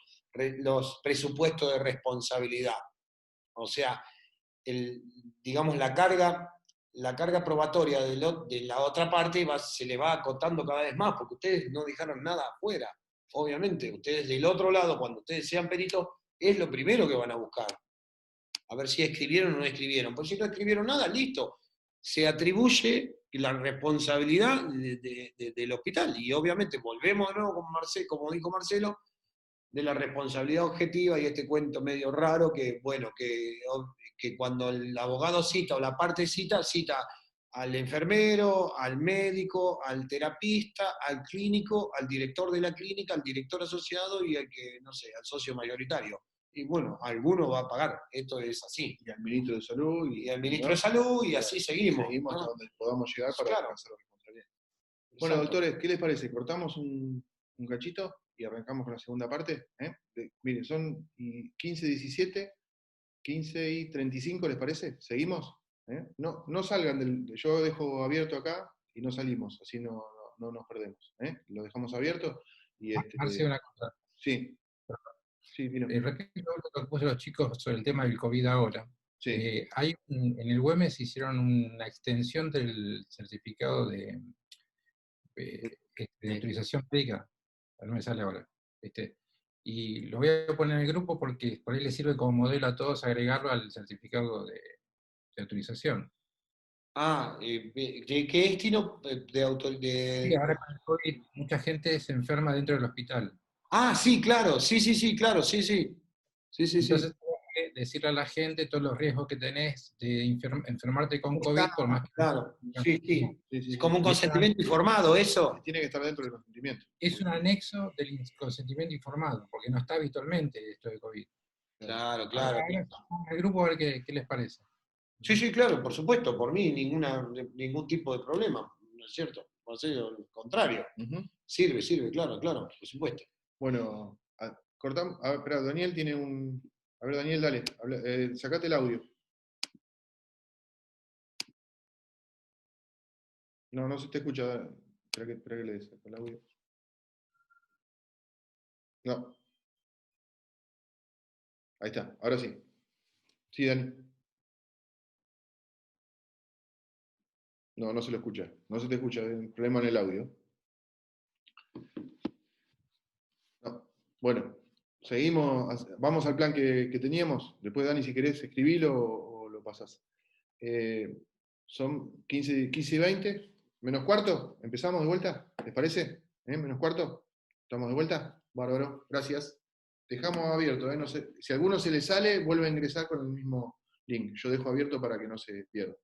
presupuestos de responsabilidad. O sea, digamos, la carga probatoria de la otra parte se le va acotando cada vez más, porque ustedes no dejaron nada afuera. Obviamente, ustedes del otro lado, cuando ustedes sean peritos, es lo primero que van a buscar. A ver si escribieron o no escribieron. Pues si no escribieron nada, listo. Se atribuye la responsabilidad del hospital. Y obviamente volvemos de nuevo, como dijo Marcelo, de la responsabilidad objetiva y este cuento medio raro que, bueno, que cuando el abogado cita o la parte cita al enfermero, al médico, al terapista, al clínico, al director de la clínica, al director asociado y al al socio mayoritario. Y bueno, alguno va a pagar, esto es así. Y al ministro de Salud. Y al ministro de Salud, y así seguimos. Seguimos ¿no? hasta donde podamos llegar para alcanzar la responsabilidad. Bueno, Exacto. doctores, ¿qué les parece? ¿Cortamos un cachito y arrancamos con la segunda parte? Miren, son 15:17, 15:35, ¿les parece? ¿Seguimos? No salgan yo dejo abierto acá y no salimos, así no nos perdemos. Lo dejamos abierto y Marce, una cosa. Sí. Sí, Pino. Respecto a lo que puso los chicos sobre el tema del COVID ahora, Sí. en el Güemes hicieron una extensión del certificado de autorización médica, no me sale ahora, y lo voy a poner en el grupo porque por ahí les sirve como modelo a todos agregarlo al certificado de autorización. ¿De qué destino Sí, ahora con el COVID mucha gente se enferma dentro del hospital. Sí, claro, sí, claro, sí. Entonces tenés que decirle a la gente todos los riesgos que tenés de enfermarte con COVID, por más que... Claro, sí. Sí. Como un consentimiento informado, eso. Tiene que estar dentro del consentimiento. Es un anexo del consentimiento informado, porque no está habitualmente esto de COVID. Claro, Ahora, claro. el grupo a ver qué les parece. Sí, sí, claro, por supuesto, por mí ningún tipo de problema, ¿no es cierto? Por al contrario, Ujú. sirve, claro, por supuesto. Bueno, cortamos. A ver, espera, Daniel tiene un. A ver, Daniel, dale, sacate el audio. No, no se te escucha. Espera que le des el audio. No, ahí está, ahora sí. Sí, Dani. No, no se lo escucha. No se te escucha, hay un problema en el audio. No. Bueno, seguimos, vamos al plan que teníamos. Después, Dani, si querés, escribilo o lo pasás. Son 15 y 20, menos cuarto. ¿Empezamos de vuelta? ¿Les parece? ¿Menos cuarto? ¿Estamos de vuelta? Bárbaro, gracias. Dejamos abierto, no sé, si a alguno se le sale, vuelve a ingresar con el mismo link. Yo dejo abierto para que no se pierda.